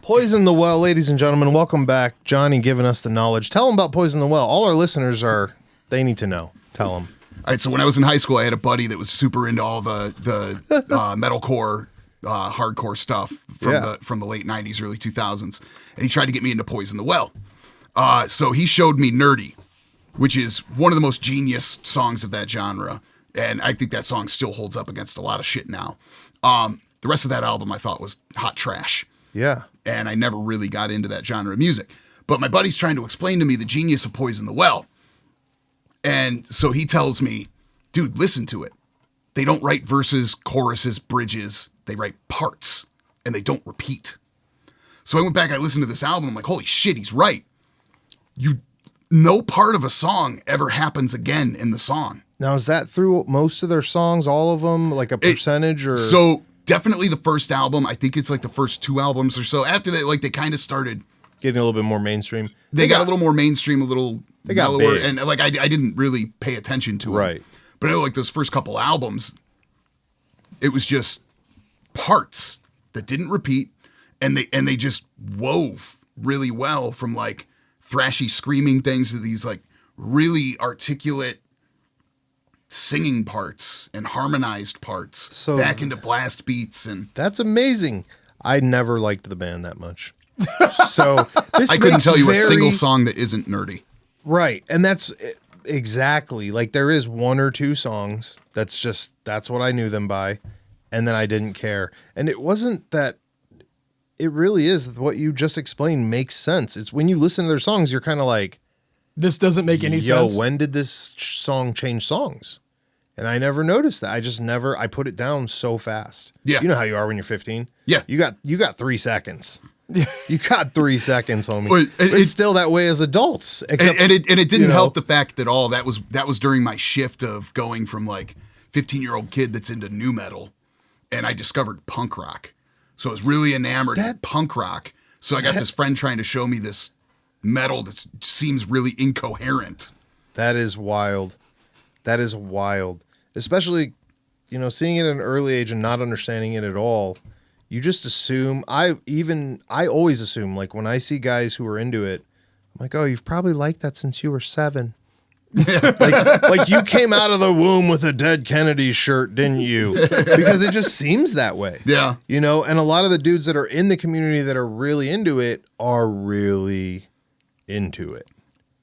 Poison the Well, ladies and gentlemen, welcome back. Johnny giving us the knowledge. Tell them about Poison the Well. All our listeners they need to know. Tell them. All right, so when I was in high school, I had a buddy that was super into all the metalcore, hardcore stuff from the late 90s, early 2000s. And he tried to get me into Poison the Well. So he showed me Nerdy, which is one of the most genius songs of that genre. And I think that song still holds up against a lot of shit now. The rest of that album I thought was hot trash. Yeah. And I never really got into that genre of music. But my buddy's trying to explain to me the genius of Poison the Well. And so he tells me, dude, listen to it. They don't write verses, choruses, bridges. They write parts, and they don't repeat. So I went back, I listened to this album. I'm like, holy shit, he's right. No part of a song ever happens again in the song. Now, is that through most of their songs, all of them, like a percentage? Or So definitely the first album. I think it's like the first 2 albums or so. After that, like they kind of started getting a little bit more mainstream. They got a little more mainstream, a little they got mellower, big. and like I didn't really pay attention to it. Right. But I know like those first couple albums, it was just parts that didn't repeat, and they just wove really well from like thrashy screaming things to these like really articulate singing parts and harmonized parts, so back into blast beats. And that's amazing. I never liked the band that much. So this I couldn't tell you a single song that isn't Nerdy. Right. And that's exactly like there is 1 or 2 songs. That's what I knew them by. And then I didn't care. And it wasn't that it really is what you just explained makes sense. It's when you listen to their songs, you're kind of like, this doesn't make any sense. When did this song change songs? And I never noticed that. I put it down so fast. Yeah. You know how you are when you're 15? Yeah. You got 3 seconds. You got 3 seconds, homie. Well, it's still that way as adults. Except, and it didn't help the fact that that was during my shift of going from like 15-year-old kid that's into nu metal, and I discovered punk rock. So I was really enamored with punk rock. So I got this friend trying to show me this metal that seems really incoherent. That is wild. That is wild. Especially, seeing it at an early age and not understanding it at all. You just assume, I always assume, like when I see guys who are into it, I'm like, oh, you've probably liked that since you were 7. like you came out of the womb with a Dead Kennedy shirt, didn't you? Because it just seems that way. Yeah. And a lot of the dudes that are in the community that are really into it are really into it.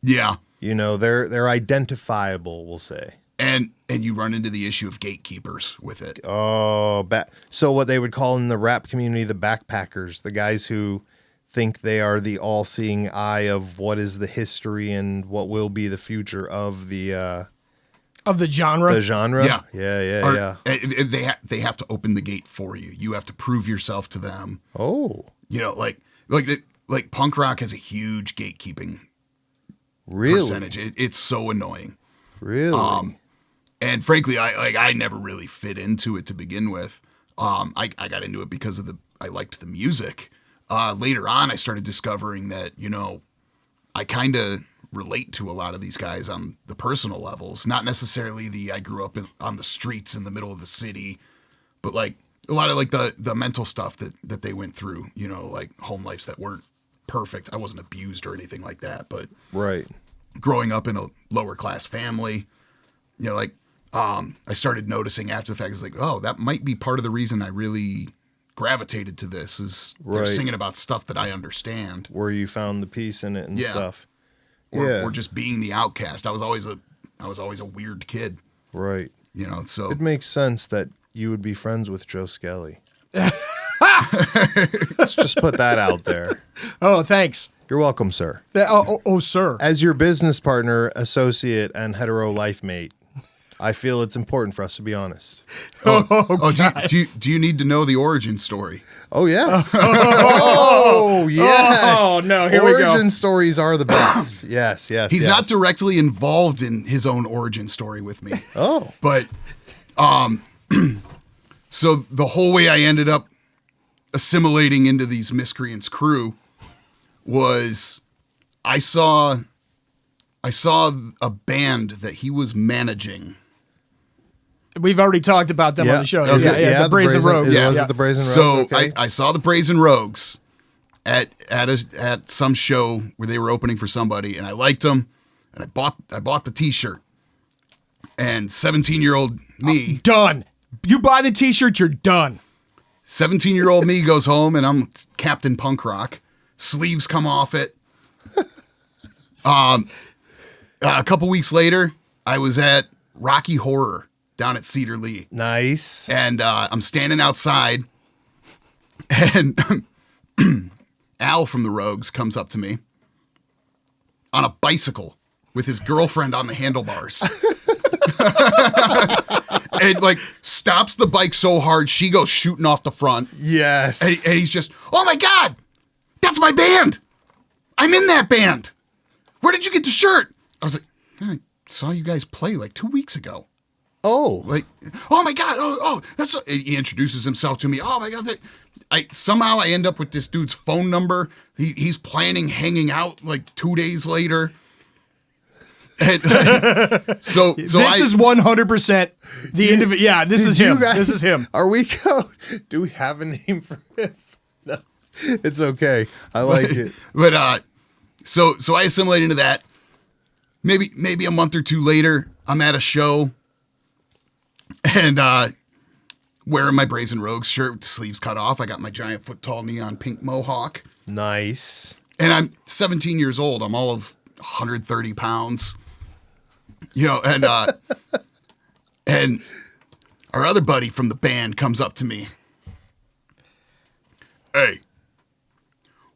Yeah. They're identifiable, we'll say. And you run into the issue of gatekeepers with it. Oh, so what they would call in the rap community, the backpackers, the guys who think they are the all-seeing eye of what is the history and what will be the future of the genre. The genre. Yeah. Yeah. They have to open the gate for you. You have to prove yourself to them. Oh. Like punk rock has a huge gatekeeping percentage. It's so annoying. Really? And frankly, I never really fit into it to begin with. I got into it because I liked the music. Later on, I started discovering that, I kind of relate to a lot of these guys on the personal levels, not necessarily I grew up on the streets in the middle of the city, but like a lot of like the mental stuff that they went through, like home lives that weren't perfect. I wasn't abused or anything like that, but right. Growing up in a lower class family, I started noticing after the fact, it's like, oh, that might be part of the reason I really gravitated to this is they're singing about stuff that I understand. Where you found the peace in it and stuff. Or just being the outcast. I was always a weird kid. Right. So it makes sense that you would be friends with Joe Skelly. Let's just put that out there. Oh, thanks. You're welcome, sir. Sir. As your business partner, associate, and hetero life mate, I feel it's important for us to be honest. Do you need to know the origin story? Oh, yes. Oh, yes. Oh, no, here we go. Origin stories are the best. Yes. He's not directly involved in his own origin story with me. Oh. But, so the whole way I ended up assimilating into these miscreants crew was I saw a band that he was managing. We've already talked about them on the show. The Brazen Rogues. Yeah. Was it the Brazen Rogues? So Okay. I saw the Brazen Rogues, at some show where they were opening for somebody, and I liked them, and I bought the T-shirt. And 17-year-old me, Done. You buy the T-shirt, you're done. 17-year-old me goes home, and I'm Captain Punk Rock. Sleeves come off it. A couple weeks later, I was at Rocky Horror down at Cedar Lee. Nice. And I'm standing outside, and Al from the Rogues comes up to me on a bicycle with his girlfriend on the handlebars. And like stops the bike so hard, she goes shooting off the front. Yes. And he's just, oh my God, that's my band. I'm in that band. Where did you get the shirt? I was like, I saw you guys play like 2 weeks ago. Oh. Like, oh my God. Oh, that's, he introduces himself to me. Oh my God. Somehow I end up with this dude's phone number. He's planning hanging out like 2 days later. And, so This is 100% the individual. Yeah, this is him. This is him. Do we have a name for him? No, it's okay. I like it. But so I assimilate into that. Maybe a month or two later, I'm at a show and wearing my Brazen Rogues shirt with the sleeves cut off. I got my giant foot tall neon pink mohawk. Nice. And I'm 17 years old. I'm all of 130 pounds. You know, and our other buddy from the band comes up to me. Hey,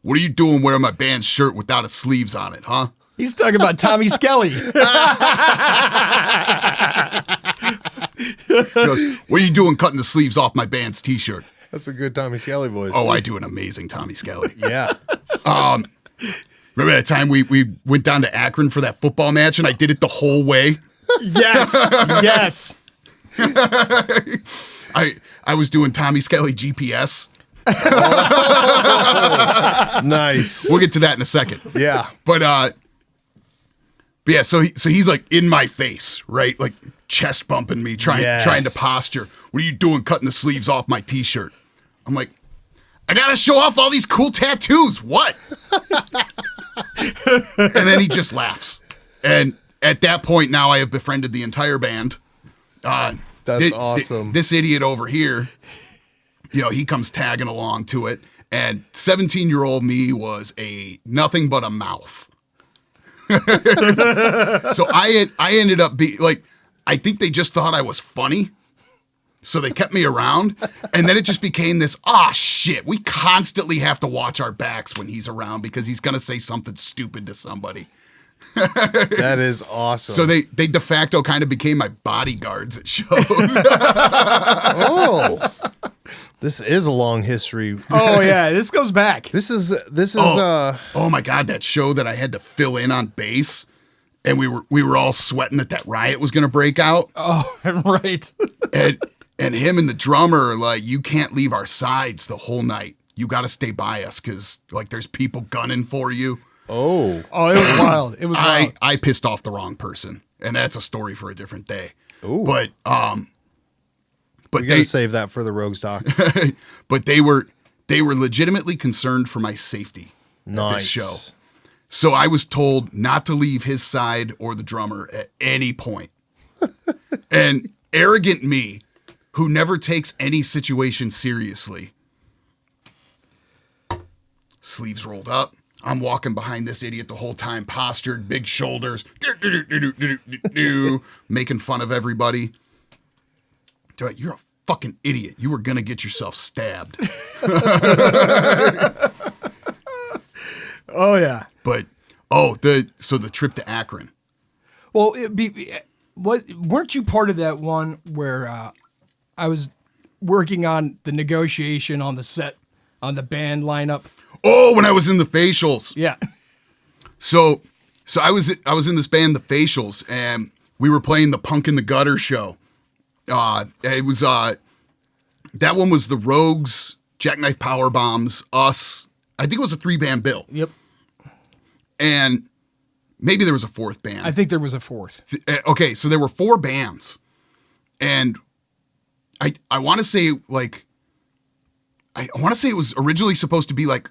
what are you doing wearing my band's shirt without his sleeves on it, huh? He's talking about Tommy Skelly. He goes, what are you doing cutting the sleeves off my band's T-shirt? That's a good Tommy Skelly voice. Oh, I do an amazing Tommy Skelly. Yeah. Remember that time we went down to Akron for that football match and I did it the whole way? Yes. Yes. I was doing Tommy Skelly GPS. Nice. We'll get to that in a second. Yeah. But yeah, so he's like in my face, right? Like chest bumping me, trying to posture. What are you doing cutting the sleeves off my T-shirt? I'm like, I gotta show off all these cool tattoos. What? And then he just laughs. And at that point, now I have befriended the entire band. That's awesome. This idiot over here, you know, he comes tagging along to it. And 17-year-old me was nothing but a mouth. So I ended up being like, I think they just thought I was funny. So they kept me around, and then it just became this, shit, we constantly have to watch our backs when he's around because he's going to say something stupid to somebody. That is awesome. So they de facto kind of became my bodyguards at shows. Oh. This is a long history. Oh yeah, this goes back. This is Oh my God, that show that I had to fill in on bass, and we were all sweating that riot was going to break out. Oh, right. And him and the drummer are like, you can't leave our sides the whole night. You got to stay by us because like there's people gunning for you. Oh, it was wild. It was wild. I pissed off the wrong person, and that's a story for a different day. Ooh. But we gotta save that for the Rogues doc. but they were legitimately concerned for my safety at Nice. this show. So I was told not to leave his side or the drummer at any point. And arrogant me, who never takes any situation seriously, sleeves rolled up. I'm walking behind this idiot the whole time, postured, big shoulders, making fun of everybody. You're a fucking idiot. You were going to get yourself stabbed. Oh yeah. But, so the trip to Akron. Well, weren't you part of that one where I was working on the negotiation on the set, on the band lineup? Oh, when I was in the Facials. Yeah. So I was in this band, the Facials, and we were playing the Punk in the Gutter show. It was that one was the Rogues, Jackknife Power Bombs, us. I think it was a 3-band bill. Yep. And maybe there was a 4th band. I think there was a 4th. Okay, so there were 4 bands, and I want to say like I want to say it was originally supposed to be like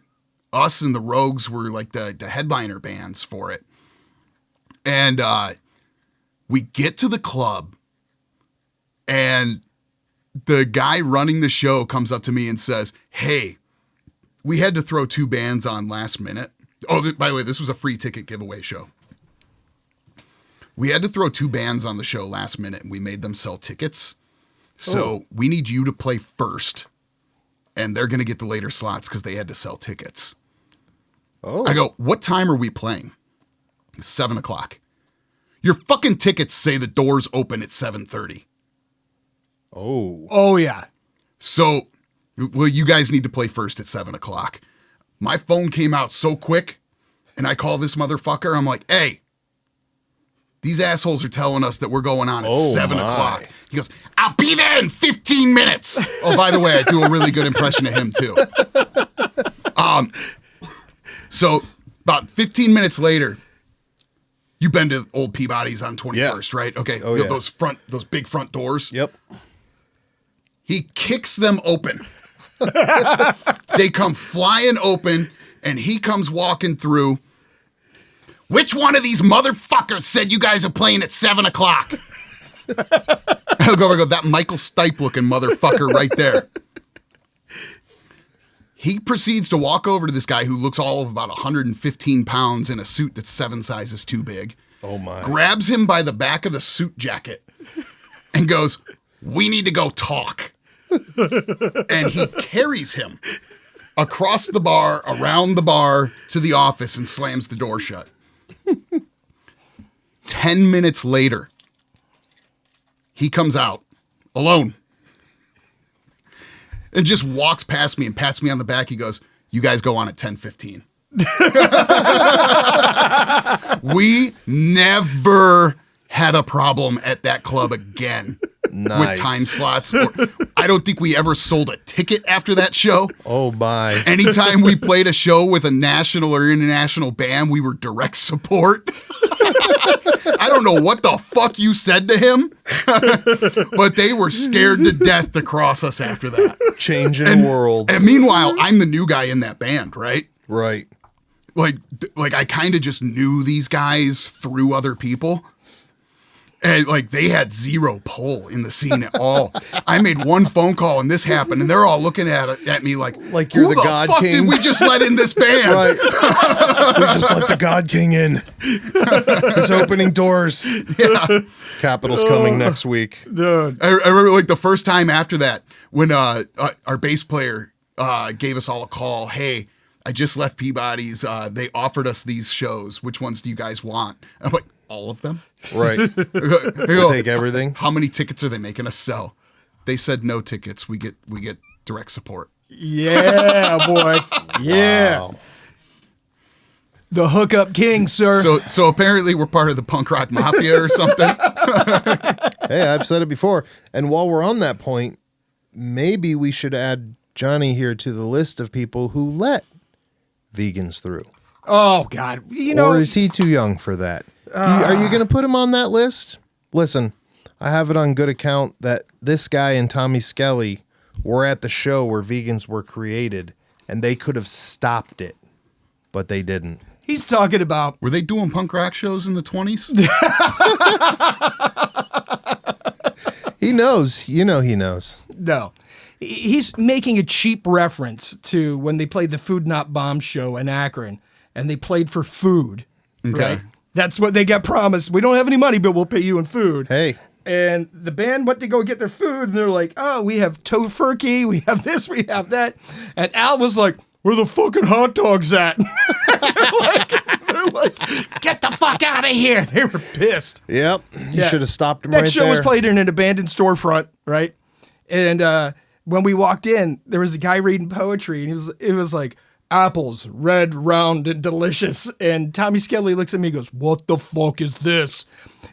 us and the Rogues were like the headliner bands for it. And we get to the club, and the guy running the show comes up to me and says, hey, we had to throw 2 bands on last minute. Oh, by the way, this was a free ticket giveaway show. We had to throw 2 bands on the show last minute, and we made them sell tickets. So we need you to play first, and they're going to get the later slots because they had to sell tickets. Oh. I go, what time are we playing? 7 o'clock. Your fucking tickets say the doors open at 7:30. Oh, yeah. So, well, you guys need to play first at 7 o'clock. My phone came out so quick, and I call this motherfucker. I'm like, hey, these assholes are telling us that we're going on at 7 o'clock. He goes, I'll be there in 15 minutes. Oh, by the way, I do a really good impression of him, too. So about 15 minutes later, you've been to Old Peabody's on 21st, right? Okay. Oh, yeah. Those big front doors. Yep. He kicks them open. They come flying open, and he comes walking through. Which one of these motherfuckers said you guys are playing at 7 o'clock? I go, that Michael Stipe looking motherfucker right there. He proceeds to walk over to this guy who looks all of about 115 pounds in a suit that's 7 sizes too big. Oh, my. Grabs him by the back of the suit jacket and goes, we need to go talk. And he carries him across the bar, around the bar, to the office and slams the door shut. 10 minutes later, he comes out alone and just walks past me and pats me on the back. He goes, you guys go on at 10:15. We never had a problem at that club again with time slots. I don't think we ever sold a ticket after that show. Oh, my. Anytime we played a show with a national or international band, we were direct support. I don't know what the fuck you said to him, but they were scared to death to cross us after that. Changing worlds. And meanwhile, I'm the new guy in that band, right? Right. Like I kind of just knew these guys through other people. And like they had zero pull in the scene at all. I made one phone call and this happened, and they're all looking at me like you're who the God fuck King. did we just let in this band? Right. We just let the God King in. He's opening doors. Yeah. Capitol's coming next week. Dude. I remember like the first time after that when our bass player gave us all a call. Hey, I just left Peabody's. They offered us these shows. Which ones do you guys want? I'm like, all of them. Right. We'll take everything. How many tickets are they making us sell? They said no tickets. We get direct support. Yeah, boy. Yeah. Wow. The hookup king, sir. So apparently we're part of the punk rock mafia or something. Hey, I've said it before. And while we're on that point, maybe we should add Johnny here to the list of people who let vegans through. Oh, God. You know, Or is he too young for that? Are you going to put him on that list? Listen, I have it on good account that this guy and Tommy Skelly were at the show where vegans were created, and they could have stopped it, but they didn't. he's talking about. Were they doing punk rock shows in the 20s? He knows. You know he knows. No. He's making a cheap reference to when they played the Food Not Bomb show in Akron, and they played for food, right? That's what they got promised. We don't have any money, but we'll pay you in food. Hey. And the band went to go get their food, and they're like, oh, we have tofurkey, we have this, we have that. And Al was like, where the fucking hot dogs at? they're like, get the fuck out of here. They were pissed. Yep. You should have stopped him That right show there. was played in an abandoned storefront, right? And when we walked in, there was a guy reading poetry, and it was like, apples, red, round, and delicious. And Tommy Skelly looks at me and goes, what the fuck is this?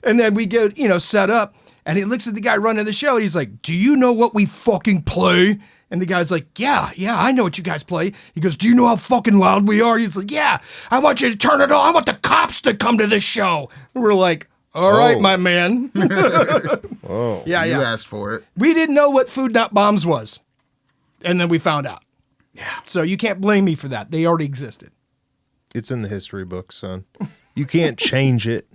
And then we get, set up, and he looks at the guy running the show, and he's like, do you know what we fucking play? And the guy's like, yeah, I know what you guys play. He goes, do you know how fucking loud we are? He's like, yeah, I want you to turn it on. I want the cops to come to this show. And we're like, all right, my man. Oh. Yeah. You asked for it. We didn't know what Food Not Bombs was. And then we found out. Yeah. So you can't blame me for that. They already existed. It's in the history books, son. You can't change it.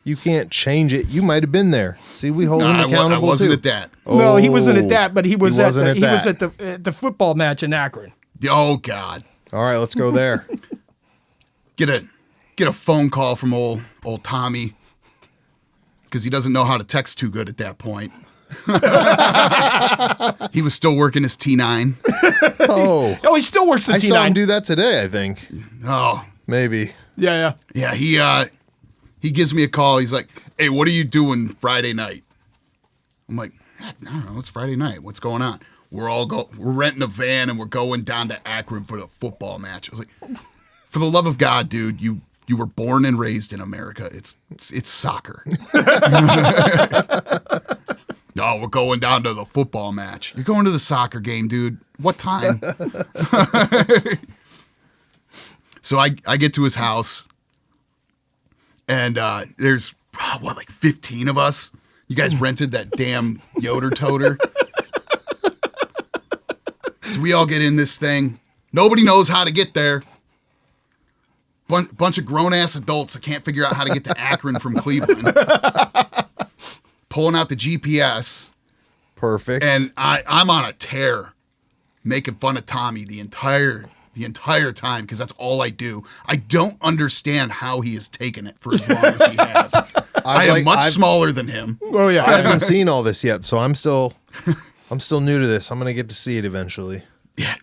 You can't change it. You might have been there. See, we hold him accountable I wasn't too. at that. No, he wasn't at that, but he was at wasn't the football match in Akron. Oh God. All right, let's go there. Get a phone call from old Tommy because he doesn't know how to text too good at that point. He was still working his T9. Oh, Oh, he still works at I T9. saw him do that today, I think. Oh, Maybe. Yeah. yeah. He gives me a call. He's like, "Hey, what are you doing Friday night?" I'm like, "I don't know. It's Friday night. What's going on?" We're renting a van and we're going down to Akron for the football match. I was like, "For the love of God, dude, you were born and raised in America. It's soccer." No, we're going down to the football match. You're going to the soccer game, dude. What time? So I get to his house, and there's, like 15 of us. You guys rented that damn Yoder toter. So we all get in this thing. Nobody knows how to get there. Bunch of grown-ass adults that can't figure out how to get to Akron from Cleveland. Pulling out the GPS. Perfect. And I'm on a tear, making fun of Tommy the entire time because that's all I do. I don't understand how he has taken it for as long as he has. I am much smaller than him. Oh yeah. I haven't seen all this yet, so I'm still new to this. I'm gonna get to see it eventually. Yeah,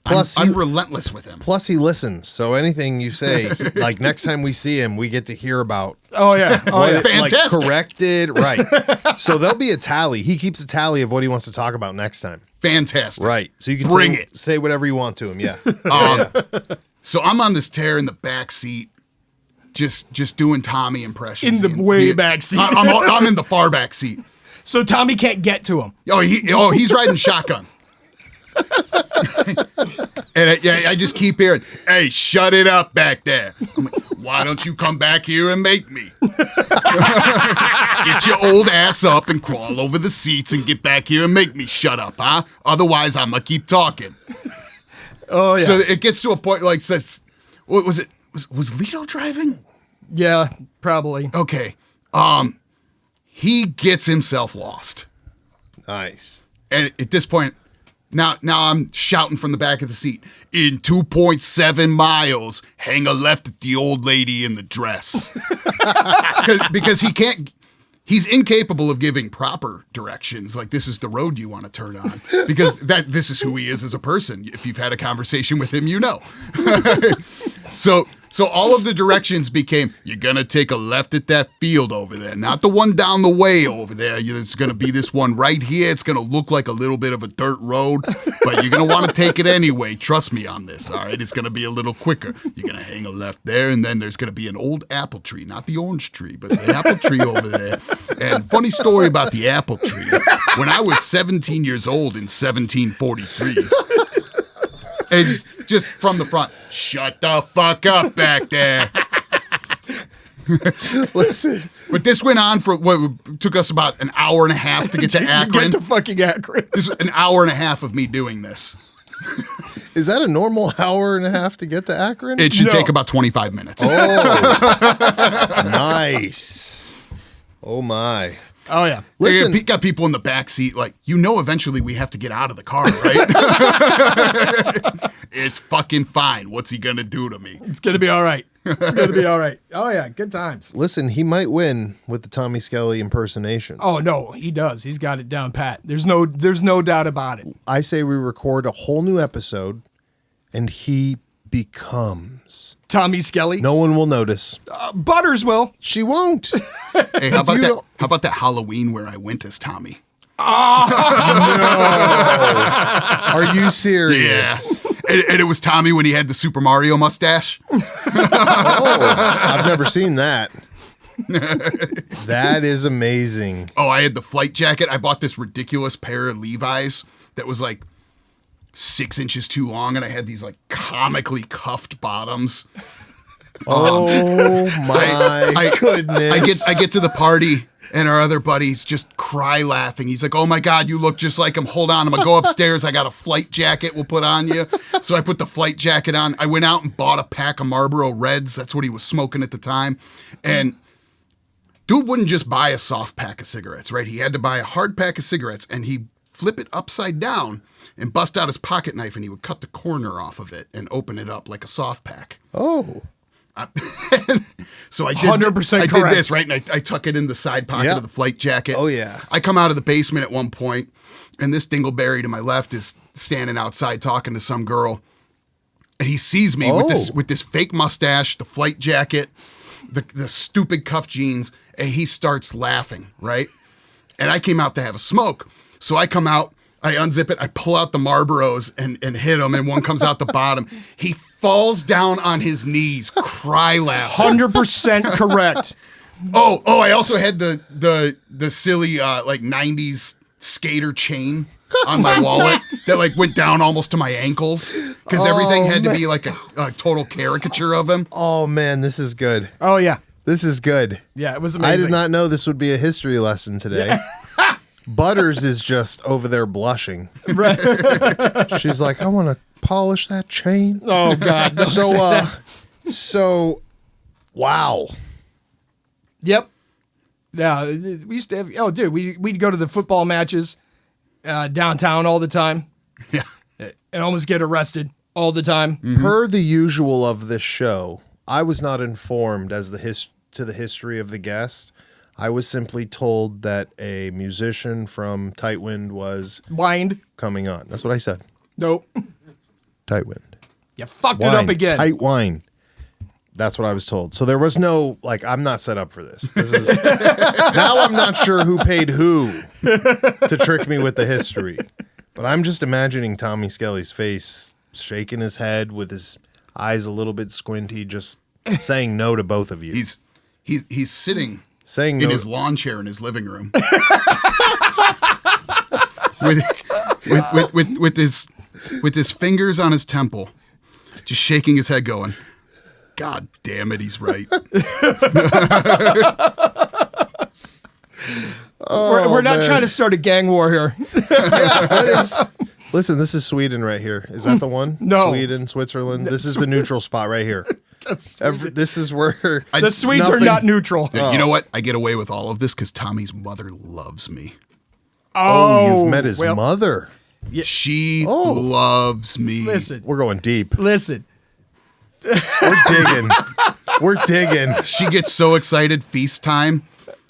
Plus, I'm relentless with him. Plus, he listens, so anything you say, like next time we see him, we get to hear about Oh yeah. Oh what yeah. it, Fantastic. like, corrected, right? So there'll be a tally. He keeps a tally of what he wants to talk about next time, Fantastic. right? So you can Bring it. say whatever you want to him. Yeah. So I'm on this tear in the back seat, just doing Tommy impressions. In the way back seat. I'm in the far back seat. So Tommy can't get to him. He's riding shotgun. And I just keep hearing, "Hey, shut it up back there." I'm like, "Why don't you come back here and make me? Get your old ass up and crawl over the seats and get back here and make me shut up, huh? Otherwise, I'm gonna keep talking." Oh yeah. So it gets to a point like says, what was it? Was Lito driving? Yeah, probably. Okay. He gets himself lost. Nice. And at this point, now I'm shouting from the back of the seat. "In 2.7 miles, hang a left at the old lady in the dress." Because he's incapable of giving proper directions. Like, this is the road you want to turn on. Because this is who he is as a person. If you've had a conversation with him, you know. So all of the directions became, "You're going to take a left at that field over there. Not the one down the way over there. It's going to be this one right here. It's going to look like a little bit of a dirt road, but you're going to want to take it anyway. Trust me on this, all right? It's going to be a little quicker. You're going to hang a left there, and then there's going to be an old apple tree. Not the orange tree, but the apple tree over there." And funny story about the apple tree. When I was 17 years old in 1743, it's just from the front, "Shut the fuck up back there." Listen, But this went on for what took us about an hour and a half to get to Akron. Get to fucking Akron. This was an hour and a half of me doing this. is that a normal hour and a half to get to Akron? It should No. take about 25 minutes. Nice. Oh my. Oh yeah. Listen, They got people in the back seat like, eventually we have to get out of the car, right? It's fucking fine. What's he gonna do to me? It's gonna be all right. It's gonna be all right. Oh yeah, good times. listen, he might win with the Tommy Skelly impersonation. Oh no, he does. He's got it down pat. There's no doubt about it. I say we record a whole new episode and he becomes. Tommy Skelly. No one will notice. Butters will. She won't. Hey, how about you that? don't- How about that Halloween where I went as Tommy? Are you serious? And it was Tommy when he had the Super Mario mustache. I've never seen that. That is amazing. Oh, I had the flight jacket. I bought this ridiculous pair of Levi's that was like 6 inches too long, and I had these like comically cuffed bottoms. Oh my goodness. I get to the party, And our other buddies just cry laughing. He's like, oh my God, you look just like him. Hold on, I'm going to go upstairs. I got a flight jacket we'll put on you. So I put the flight jacket on. I went out and bought a pack of Marlboro Reds. That's what he was smoking at the time. And dude wouldn't just buy a soft pack of cigarettes, right? He had to buy a hard pack of cigarettes, and he'd flip it upside down and bust out his pocket knife, and he would cut the corner off of it and open it up like a soft pack. Oh. So I did 100% I did correct. this, right? And I tuck it in the side pocket Yep. of the flight jacket. Oh, yeah. I come out of the basement at one point, and this dingleberry to my left is standing outside talking to some girl. And he sees me with this fake mustache, the flight jacket, the stupid cuff jeans, and he starts laughing, right? And I came out to have a smoke. So I come out, I unzip it, I pull out the Marlboros and hit him, and one comes out the bottom. He falls down on his knees, cry laughing. 100% correct. Oh, I also had the silly like 90s skater chain on my wallet that like went down almost to my ankles because everything had to be like a total caricature of him. Oh, man, this is good. Oh, yeah. This is good. Yeah, it was amazing. I did not know this would be a history lesson today. Butters is just over there blushing. Right. She's like, I want to polish that chain. Oh, God. don't say that. So, wow. Yep. Yeah, we used to have, oh, dude, we'd go to the football matches downtown all the time Yeah. and almost get arrested all the time. Per the usual of this show, I was not informed as to the history of the guest. I was simply told that a musician from Tight Wind was Wind. coming on. That's what I said. Nope. Tight Wind. You fucked it Wine. up again. Tight wine. That's what I was told. So there was no, like, I'm not set up for this. This is now I'm not sure who paid who to trick me with the history. But I'm just imagining Tommy Skelly's face, shaking his head with his eyes a little bit squinty, just saying no to both of you. He's sitting saying in no. his lawn chair in his living room with his fingers on his temple, just shaking his head, going, "God damn it, he's right." We're not man. trying to start a gang war here. Listen, this is Sweden right here. Is that the one? No. Sweden, Switzerland. This is the neutral spot right here. This is where The Swedes are nothing- not neutral. You know what? I get away with all of this because Tommy's mother loves me. Oh, you've met his well, mother. She loves me. Listen. We're going deep. Listen. We're digging. We're digging. She gets so excited, feast time,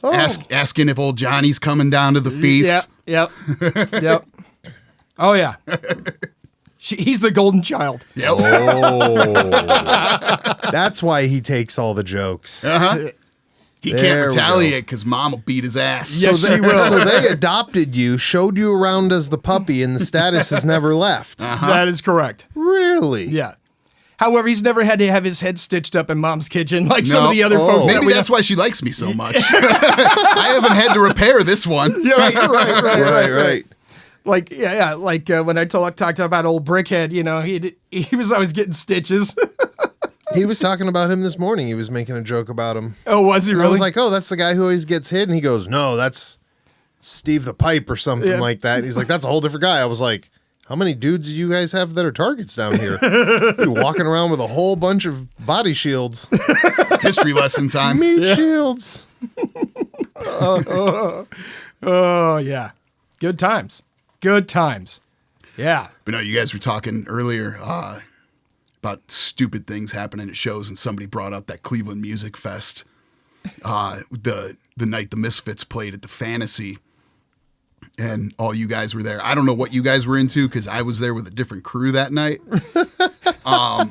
asking if old Johnny's coming down to the feast. Yep. Oh, yeah. He's the golden child. Yep. Oh, that's why he takes all the jokes. He There can't we retaliate because mom will beat his ass. Yes, she will. So they adopted you, showed you around as the puppy, and the status has never left. That is correct. Really? Yeah. However, he's never had to have his head stitched up in mom's kitchen like some No. of the other folks. that Maybe we that's why she likes me so much. I haven't had to repair this one. Yeah, right. Right. Like, yeah. Like when I talked about old Brickhead, you know, he was always getting stitches. He was talking about him this morning. He was making a joke about him. Oh, was he I really? was like, oh, that's the guy who always gets hit. And he goes, no, that's Steve the Pipe or something Yeah. like that. And he's like, that's a whole different guy. I was like, how many dudes do you guys have that are targets down here? You're walking around with a whole bunch of body shields. History lesson time. Meat shields. Oh, yeah. Good times. Yeah. But no, you guys were talking earlier about stupid things happening at shows, and somebody brought up that Cleveland Music Fest. The night the Misfits played at the Fantasy, and all you guys were there. I don't know what you guys were into because I was there with a different crew that night. I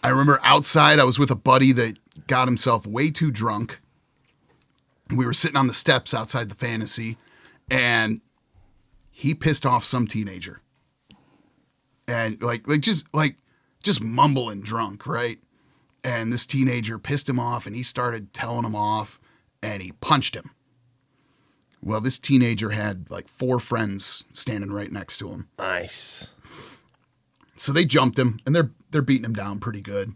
remember outside, I was with a buddy that got himself way too drunk. We were sitting on the steps outside the Fantasy, and he pissed off some teenager. And just mumbling drunk, right? And this teenager pissed him off, and he started telling him off, and he punched him. Well, this teenager had like 4 friends standing right next to him. Nice. So they jumped him, and they're beating him down pretty good.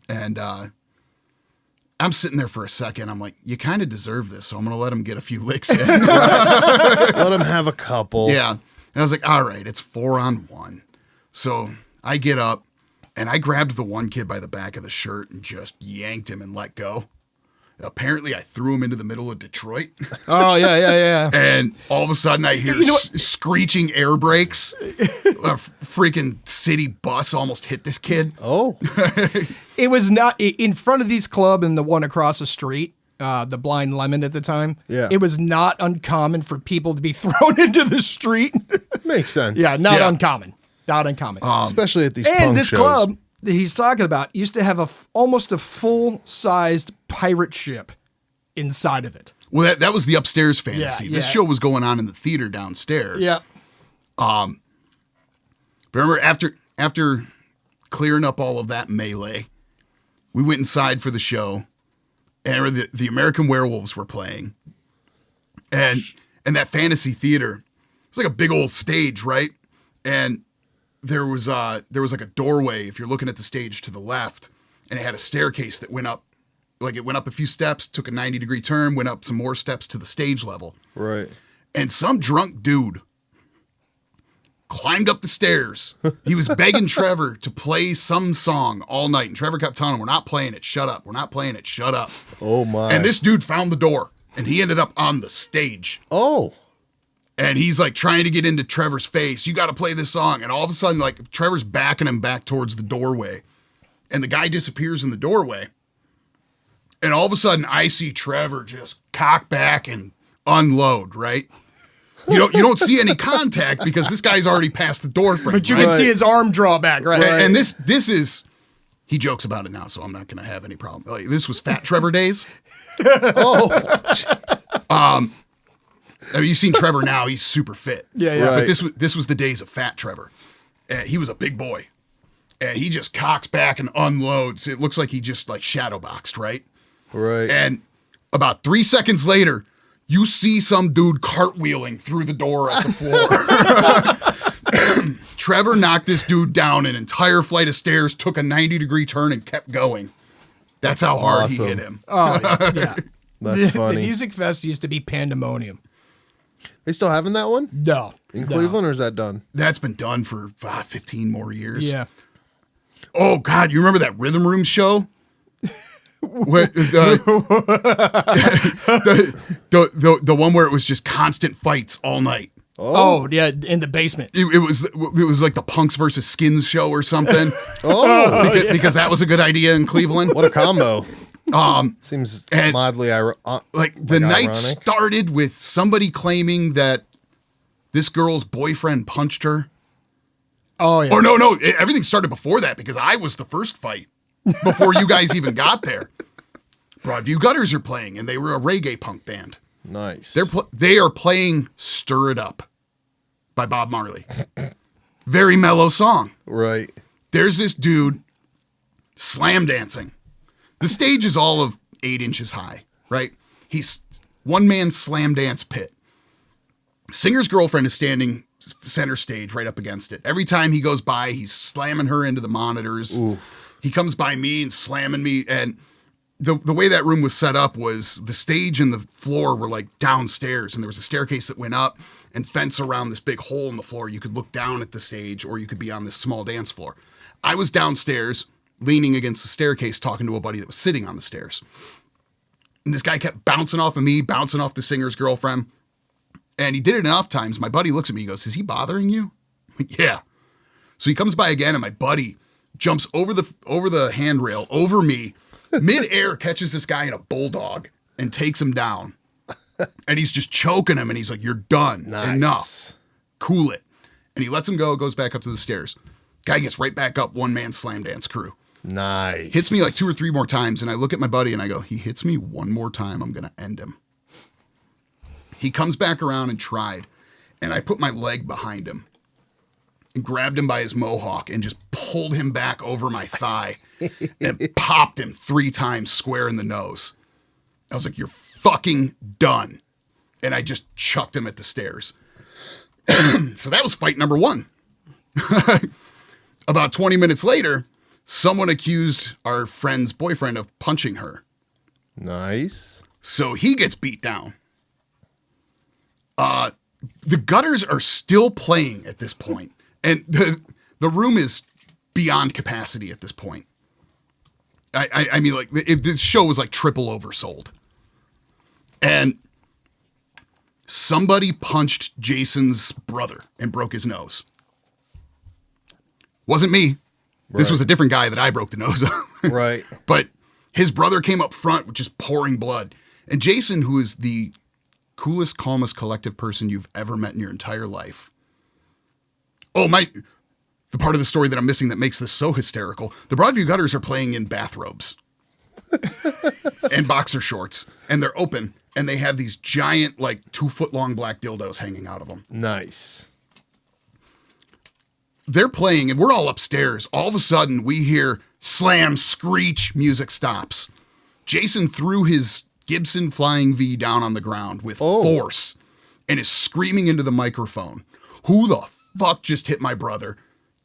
And I'm sitting there for a second. I'm like, you kind of deserve this, so I'm going to let him get a few licks in. Let him have a couple. Yeah. And I was like, all right, it's 4-on-1. So I get up and I grabbed the one kid by the back of the shirt and just yanked him and let go. Apparently, I threw him into the middle of Detroit. Oh, yeah. And all of a sudden, I hear screeching air brakes. A freaking city bus almost hit this kid. Oh. It was not in front of these club and the one across the street, the Blind Lemon at the time. Yeah. It was not uncommon for people to be thrown into the street. Makes sense. Yeah, not uncommon. Not uncommon. Especially at these and punk this shows. club that he's talking about used to have almost a full-sized pirate ship inside of it. Well, that was the upstairs fantasy. Yeah, This yeah. show was going on in the theater downstairs. Yeah. But remember, after clearing up all of that melee, we went inside for the show, and the American Werewolves were playing, and that fantasy theater, it's like a big old stage, right? And there was like a doorway if you're looking at the stage to the left, and it had a staircase that went up, like it went up a few steps, took a 90-degree turn, went up some more steps to the stage level. Right. And some drunk dude climbed up the stairs. He was begging Trevor to play some song all night. And Trevor kept telling him, we're not playing it. Shut up. We're not playing it. Shut up. Oh, my. And this dude found the door, and he ended up on the stage. Oh. And he's like trying to get into Trevor's face. You got to play this song. And all of a sudden, like Trevor's backing him back towards the doorway. And the guy disappears in the doorway. And all of a sudden, I see Trevor just cock back and unload, right? You don't see any contact because this guy's already past the door frame. But you right? can see his arm draw back, right? And this is, he jokes about it now, so I'm not going to have any problem. Like, this was Fat Trevor days. I mean, you've seen Trevor now; he's super fit. Yeah. Right. But this was the days of Fat Trevor. He was a big boy, and he just cocks back and unloads. It looks like he just like shadow boxed, right? Right. And about 3 seconds later, you see some dude cartwheeling through the door at the floor. Trevor knocked this dude down an entire flight of stairs, took a 90-degree turn, and kept going. That's how hard he hit him. Oh, yeah. That's funny. The Music Fest used to be pandemonium. They still having that one No. in Cleveland, or is that done? That's been done for 15 more years. Yeah. Oh, God, you remember that Rhythm Room show? Where, the one where it was just constant fights all night. Oh, yeah, in the basement. It was like the Punks versus Skins show or something. Because that was a good idea in Cleveland. What a combo. Seems and- mildly The night ironic. started with somebody claiming that this girl's boyfriend punched her. Oh, yeah. Or no, everything started before that because I was the first fight before you guys even got there. Broadview Gutters are playing, and they were a reggae punk band. Nice. They are playing "Stir It Up" by Bob Marley. Very mellow song. Right. There's this dude slam dancing. The stage is all of 8 inches high, right? He's one man slam dance pit. Singer's girlfriend is standing center stage right up against it. Every time he goes by, he's slamming her into the monitors. Oof. He comes by me and slamming me. And the way that room was set up was the stage and the floor were like downstairs, and there was a staircase that went up and fence around this big hole in the floor. You could look down at the stage, or you could be on this small dance floor. I was downstairs leaning against the staircase talking to a buddy that was sitting on the stairs. And this guy kept bouncing off of me, bouncing off the singer's girlfriend. And he did it enough times. My buddy looks at me, he goes, "Is he bothering you?" I'm like, "Yeah." So he comes by again, and my buddy jumps over the handrail over me, midair catches this guy in a bulldog and takes him down. And he's just choking him, and he's like, "You're done. Nice. Enough. Cool it." And he lets him go, goes back up to the stairs. Guy gets right back up, one man slam dance crew. Nice. Hits me like 2 or 3 more times, and I look at my buddy and I go, "He hits me one more time, I'm gonna end him." He comes back around and tried, and I put my leg behind him and grabbed him by his mohawk and just pulled him back over my thigh and popped him 3 times square in the nose. I was like, "You're fucking done." And I just chucked him at the stairs. So that was fight number 1. About 20 minutes later, someone accused our friend's boyfriend of punching her. Nice. So he gets beat down. The Gutters are still playing at this point, and the room is beyond capacity at this point. I mean, like, this show was like triple oversold. And somebody punched Jason's brother and broke his nose. Wasn't me. This was a different guy that I broke the nose of. Right. But his brother came up front with just pouring blood. And Jason, who is the coolest, calmest, collective person you've ever met in your entire life. Oh, the part of the story that I'm missing that makes this so hysterical. The Broadview Gutters are playing in bathrobes and boxer shorts, and they're open, and they have these giant, like 2-foot long black dildos hanging out of them. Nice. They're playing, and we're all upstairs. All of a sudden, we hear slam, screech, music stops. Jason threw his Gibson Flying V down on the ground with force and is screaming into the microphone. Who the fuck just hit my brother?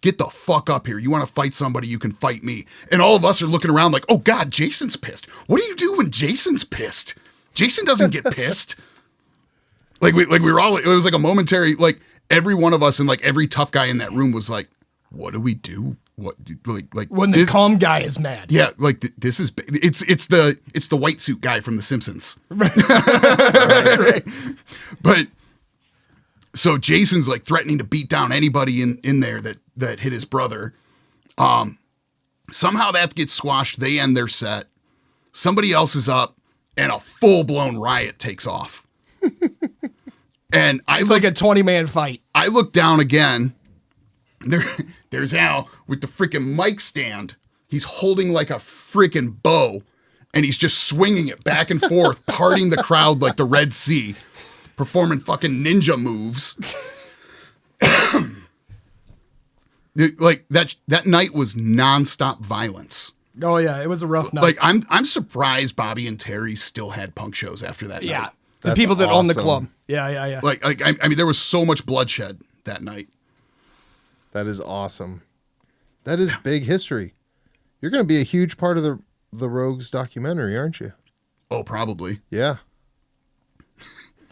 Get the fuck up here. You want to fight somebody, you can fight me. And all of us are looking around like, oh God, Jason's pissed. What do you do when Jason's pissed? Jason doesn't get pissed. Like we were all, it was like a momentary, like every one of us and like every tough guy in that room was like, what do we do? What like when the calm guy is mad? Yeah, like this is it's the white suit guy from The Simpsons. Right. Right. But so Jason's like threatening to beat down anybody in there that hit his brother. Somehow that gets squashed. They end their set. Somebody else is up, and a full blown riot takes off. And it's like a 20-man fight. I look down again. There's Al with the freaking mic stand. He's holding like a freaking bow, and he's just swinging it back and forth, parting the crowd like the Red Sea, performing fucking ninja moves. Like that night was nonstop violence. Oh yeah, it was a rough night. Like I'm surprised Bobby and Terry still had punk shows after that yeah. night. The That's people that own the awesome. club. Yeah. Like I mean, there was so much bloodshed that night. That is awesome. That is big history. You're going to be a huge part of the Rogues documentary, aren't you? Oh, probably. Yeah.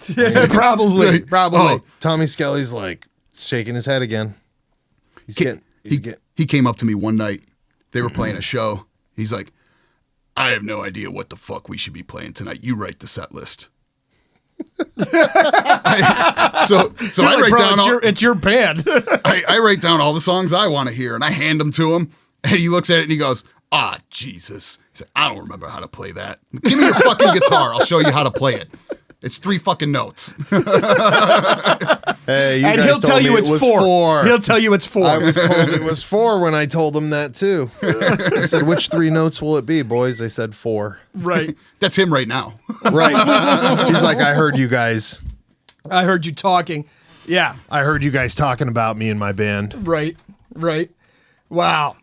Yeah, probably. Oh, Tommy Skelly's like shaking his head again. He came up to me one night. They were playing a show. He's like, I have no idea what the fuck we should be playing tonight. You write the set list. So I like, write bro, down it's your band. I write down all the songs I want to hear, and I hand them to him, and he looks at it and he goes, Jesus. He said, I don't remember how to play that. Give me your fucking guitar. I'll show you how to play it. It's 3 fucking notes. Hey, and he'll tell you it's 4. He'll tell you it's 4. I was told it was 4 when I told him that too. I said, which 3 notes will it be, boys? They said 4. Right. That's him right now. Right. He's like, I heard you guys. I heard you talking. Yeah. I heard you guys talking about me and my band. Right. Wow.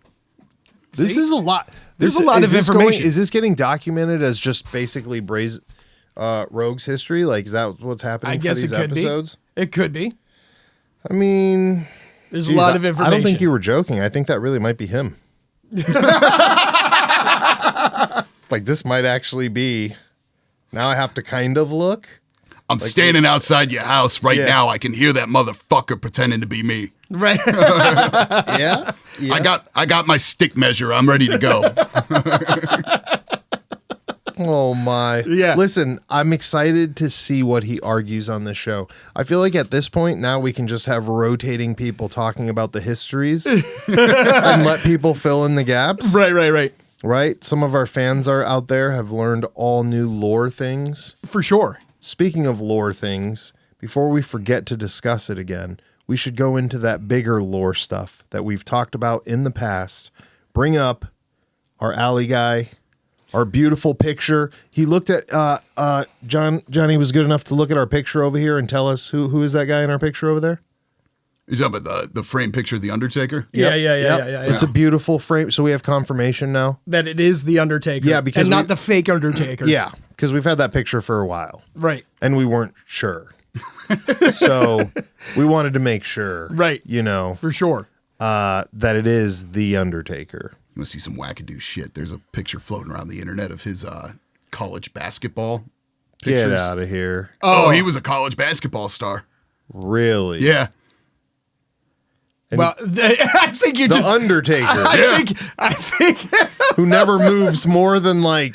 This See? is a lot. There's a lot of information. Is this getting documented as just basically Rogue's history? Like, is that what's happening I guess for these it could episodes? be. It could be. I mean, There's a lot of information. I don't think you were joking. I think that really might be him. Like, this might actually be. Now I have to kind of look. I'm standing outside your house right now. I can hear that motherfucker pretending to be me. Right. Yeah. I got my stick measure. I'm ready to go. Oh my. Yeah. Listen, I'm excited to see what he argues on this show. I feel like at this point now we can just have rotating people talking about the histories and let people fill in the gaps. Right. Right? Some of our fans are out there have learned all new lore things. For sure. Speaking of lore things, before we forget to discuss it again, we should go into that bigger lore stuff that we've talked about in the past. Bring up our alley guy, our beautiful picture. He looked at Johnny was good enough to look at our picture over here and tell us who is that guy in our picture over there? You talking about the frame picture of the Undertaker? Yeah. It's a beautiful frame. So we have confirmation now that it is the Undertaker. Yeah, because and not the fake Undertaker. Yeah, because we've had that picture for a while. Right. And we weren't sure. So we wanted to make sure. Right. You know. For sure. That it is the Undertaker. You want to see some wackadoo shit? There's a picture floating around the internet of his college basketball Get pictures. out of here. Oh, he was a college basketball star. Really? Yeah. Well, I think you The just Undertaker, I think who never moves more than like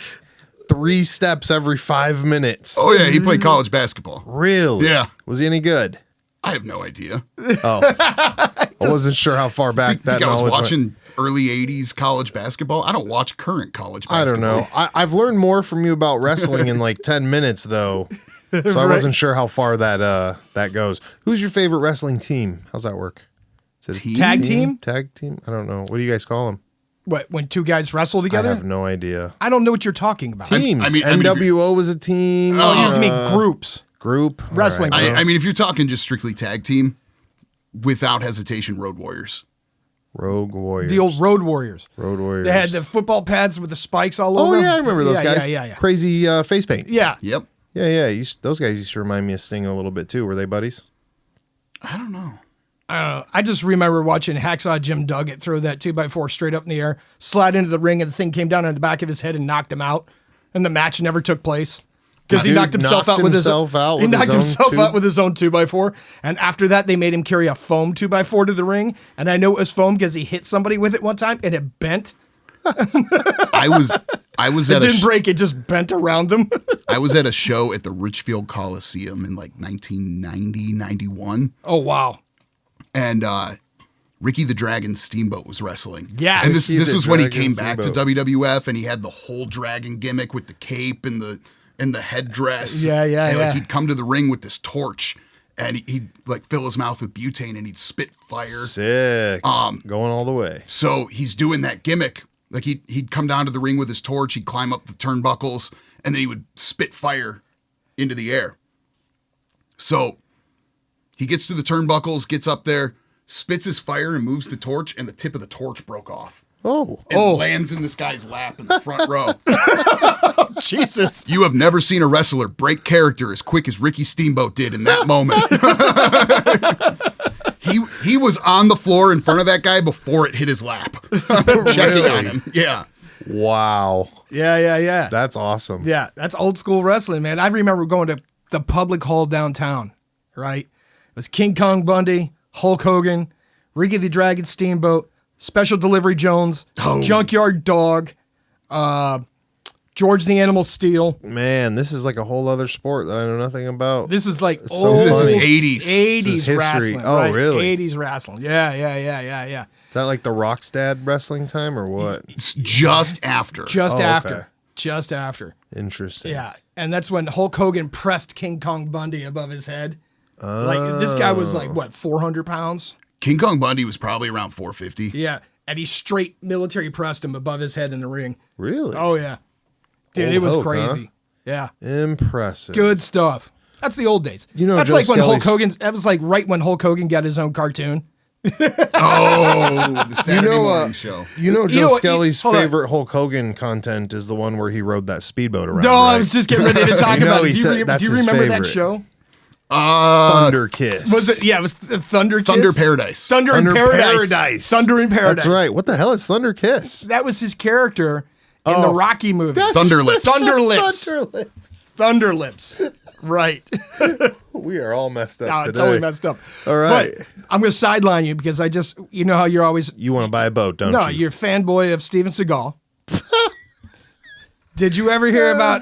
3 steps every 5 minutes. Oh, yeah. He played college basketball. Really? Yeah. Was he any good? I have no idea. I wasn't sure how far back I that think I was knowledge went. watching early 80s college basketball. I don't watch current college I basketball. don't know. I've learned more from you about wrestling in like 10 minutes, though. So I wasn't sure how far that goes. Who's your favorite wrestling team? How's that work? Is it Tag team? Tag team? I don't know. What do you guys call them? what when two guys wrestle I together? have no idea. I don't know what you're talking about. Teams. I mean, if NWO was a team. Oh, you mean groups? Group. Wrestling. All right. I mean, if you're talking just strictly tag team, without hesitation, Road Warriors. Rogue Warriors. The old Road Warriors. Road Warriors. They had the football pads with the spikes all Oh, over. yeah, I remember those guys. Yeah. Crazy face paint. Yeah. Yep. Yeah. Those guys used to remind me of Sting a little bit, too. Were they buddies? I don't know. I don't know. I just remember watching Hacksaw Jim Duggan throw that 2x4 straight up in the air, slide into the ring, and the thing came down on the back of his head and knocked him out. And the match never took place because he Dude knocked himself out with his own 2x4. And after that, they made him carry a foam 2x4 to the ring. And I know it was foam because he hit somebody with it one time and it bent. I was It at didn't break; it just bent around them. I was at a show at the Richfield Coliseum in like 1990, 91. Oh wow! And Ricky the Dragon Steamboat was wrestling. Yes. And Ricky this the was when he Dragon came back to Steamboat. WWF and he had the whole dragon gimmick with the cape and the headdress. Yeah. And like he'd come to the ring with this torch and he'd like fill his mouth with butane and he'd spit fire. Sick. Going all the way. So he's doing that gimmick. Like he'd come down to the ring with his torch, he'd climb up the turnbuckles, and then he would spit fire into the air. So he gets to the turnbuckles, gets up there, spits his fire and moves the torch, and the tip of the torch broke off. Oh. And lands in this guy's lap in the front row. Jesus! You have never seen a wrestler break character as quick as Ricky Steamboat did in that moment. He was on the floor in front of that guy before it hit his lap. Checking on him. Yeah. Wow. Yeah. That's awesome. Yeah, that's old school wrestling, man. I remember going to the public hall downtown, right? It was King Kong Bundy, Hulk Hogan, Ricky the Dragon Steamboat, Special Delivery Jones, Junkyard Dog, George the Animal Steel. Man, this is like a whole other sport that I know nothing about. This is like so old. This is funny. 80s. 80s This is history. wrestling. Oh, right? really? 80s wrestling. Yeah. Is that like the Rockstad wrestling time or what? It's just after. Just Oh, after. okay. Just after. Interesting. Yeah. And that's when Hulk Hogan pressed King Kong Bundy above his head. Like, this guy was like, what, 400 pounds? King Kong Bundy was probably around 450. Yeah. And he straight military pressed him above his head in the ring. Really? Oh, yeah. Dude, Old it was Hulk, crazy. Yeah. Impressive. Good stuff. That's the old days. You know, that's Joe like when Hulk Skelly's- Hogan, that was like right when Hulk Hogan got his own cartoon. Oh, the Saturday morning show. You know, You Joe know what? Skelly's Hold on. favorite Hulk Hogan content is the one where he rode that speedboat around. No, right? I was just getting ready to talk You know, about it. he Do said you, that's do you his remember that favorite. show? Thunder Kiss. Was it? Yeah, it was Thunder Kiss? Thunder Paradise. Thunder in Thunder Paradise. Paradise. Thunder in Paradise. That's right. What the hell is Thunder Kiss? That was his character in the Rocky movie. Thunder Lips. Thunder Lips. Thunder Lips. Thunder Lips. Right. We are all messed up No, today. it's totally messed up. All right. But I'm going to sideline you because I just, you know how you're always, You want to buy a boat, don't no, you? you're a fanboy of Steven Seagal. Did you ever hear about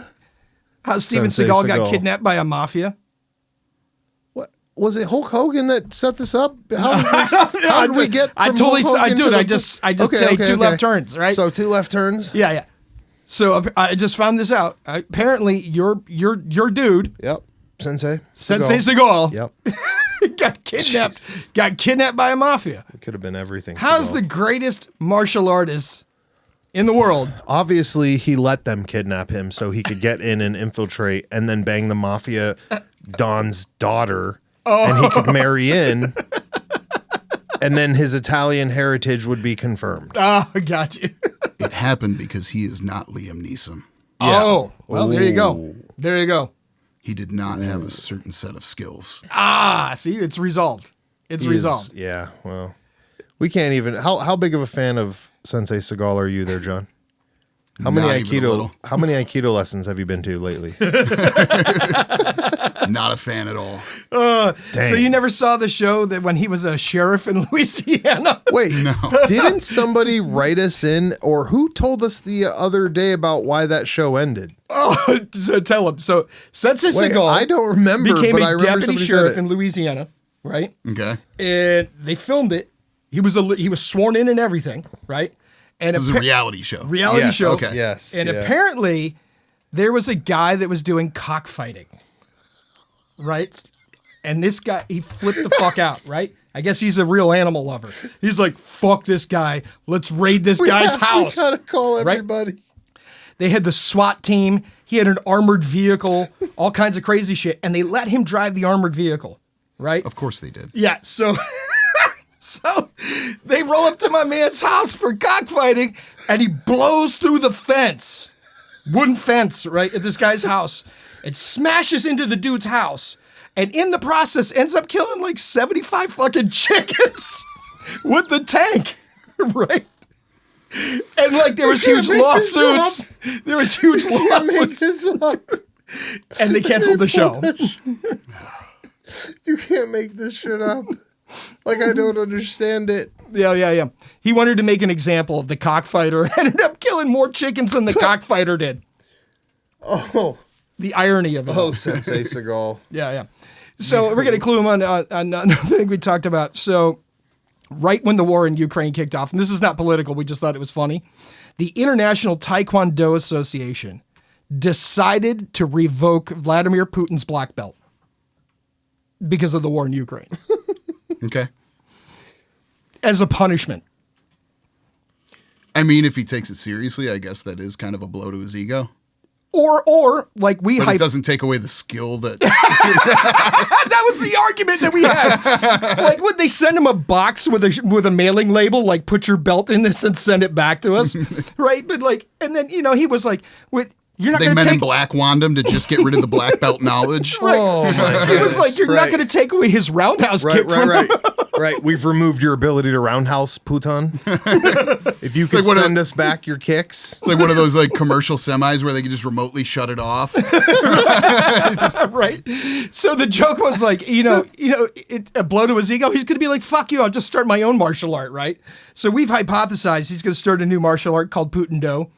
how Steven Sensei Seagal Seagal. got kidnapped by a mafia? What was it? Hulk Hogan that set this up? How does this? How did we get? I from totally, Hulk Hogan I do to it. the- I just say two left turns, right? So 2 left turns. yeah. So I just found this out. Apparently, your dude, Yep. Sensei. Sensei Seagal, Yep. got kidnapped. Got kidnapped by a mafia. It could have been everything. How's Seagal. the greatest martial artist in the world? Obviously, he let them kidnap him so he could get in and infiltrate and then bang the mafia Don's daughter and he could marry in. And then his Italian heritage would be confirmed. Oh, got you. It happened because he is not Liam Neeson. Oh, well, there you go. Ooh. There you go. He did not have a certain set of skills. Ah, see, it's resolved. It's He is- resolved. Yeah, well, we can't even. How big of a fan of Sensei Seagal are you there, John? How many Not even a little. Aikido lessons have you been to lately? Not a fan at all. So you never saw the show that when he was a sheriff in Louisiana? Wait, didn't somebody write us in, or who told us the other day about why that show ended? Oh, so tell him. So Sensei Seagal, I don't remember, became but a I remember deputy somebody sheriff said in it. Louisiana, right? Okay. And they filmed it. He was sworn in and everything, right? And This is a reality show. reality Yes, show. okay. Yes. And yeah. apparently, there was a guy that was doing cockfighting, right? And this guy, he flipped the fuck out, right? I guess he's a real animal lover. He's like, fuck this guy. Let's raid this guy's house. We gotta call Right? everybody. They had the SWAT team. He had an armored vehicle, all kinds of crazy shit. And they let him drive the armored vehicle, right? Of course they did. Yeah, so so they roll up to my man's house for cockfighting, and he blows through the fence, wooden fence, right, at this guy's house, and smashes into the dude's house, and in the process ends up killing like 75 fucking chickens with the tank, right? And like there was huge lawsuits. There was huge Make lawsuits, this up. and they canceled the show. You can't make this shit up. Like, I don't understand it. Yeah. He wanted to make an example of the cockfighter. Ended up killing more chickens than the cockfighter did. Oh, The irony of it. all. Sensei Seagal. Yeah. So we're going to clue him on another thing we talked about. So right when the war in Ukraine kicked off, and this is not political, we just thought it was funny, the International Taekwondo Association decided to revoke Vladimir Putin's black belt because of the war in Ukraine Okay. as a punishment. I mean, if he takes it seriously, I guess that is kind of a blow to his ego. Or like we But hype. it doesn't take away the skill that. That was the argument that we had. Like, would they send him a box with a mailing label, like put your belt in this and send it back to us, right? But like, and then he was like, you're not They going to Men in take. Black wand him to just get rid of the black belt knowledge. Oh, my He was like, you're not Right. going to take away his roundhouse kick from him. Right. We've removed your ability to roundhouse, Putin. If you could like one of send us back your kicks. It's like one of those like commercial semis where they can just remotely shut it off. Right. So the joke was like, a blow to his ego. He's going to be like, fuck you. I'll just start my own martial art. Right. So we've hypothesized he's going to start a new martial art called Putin Do.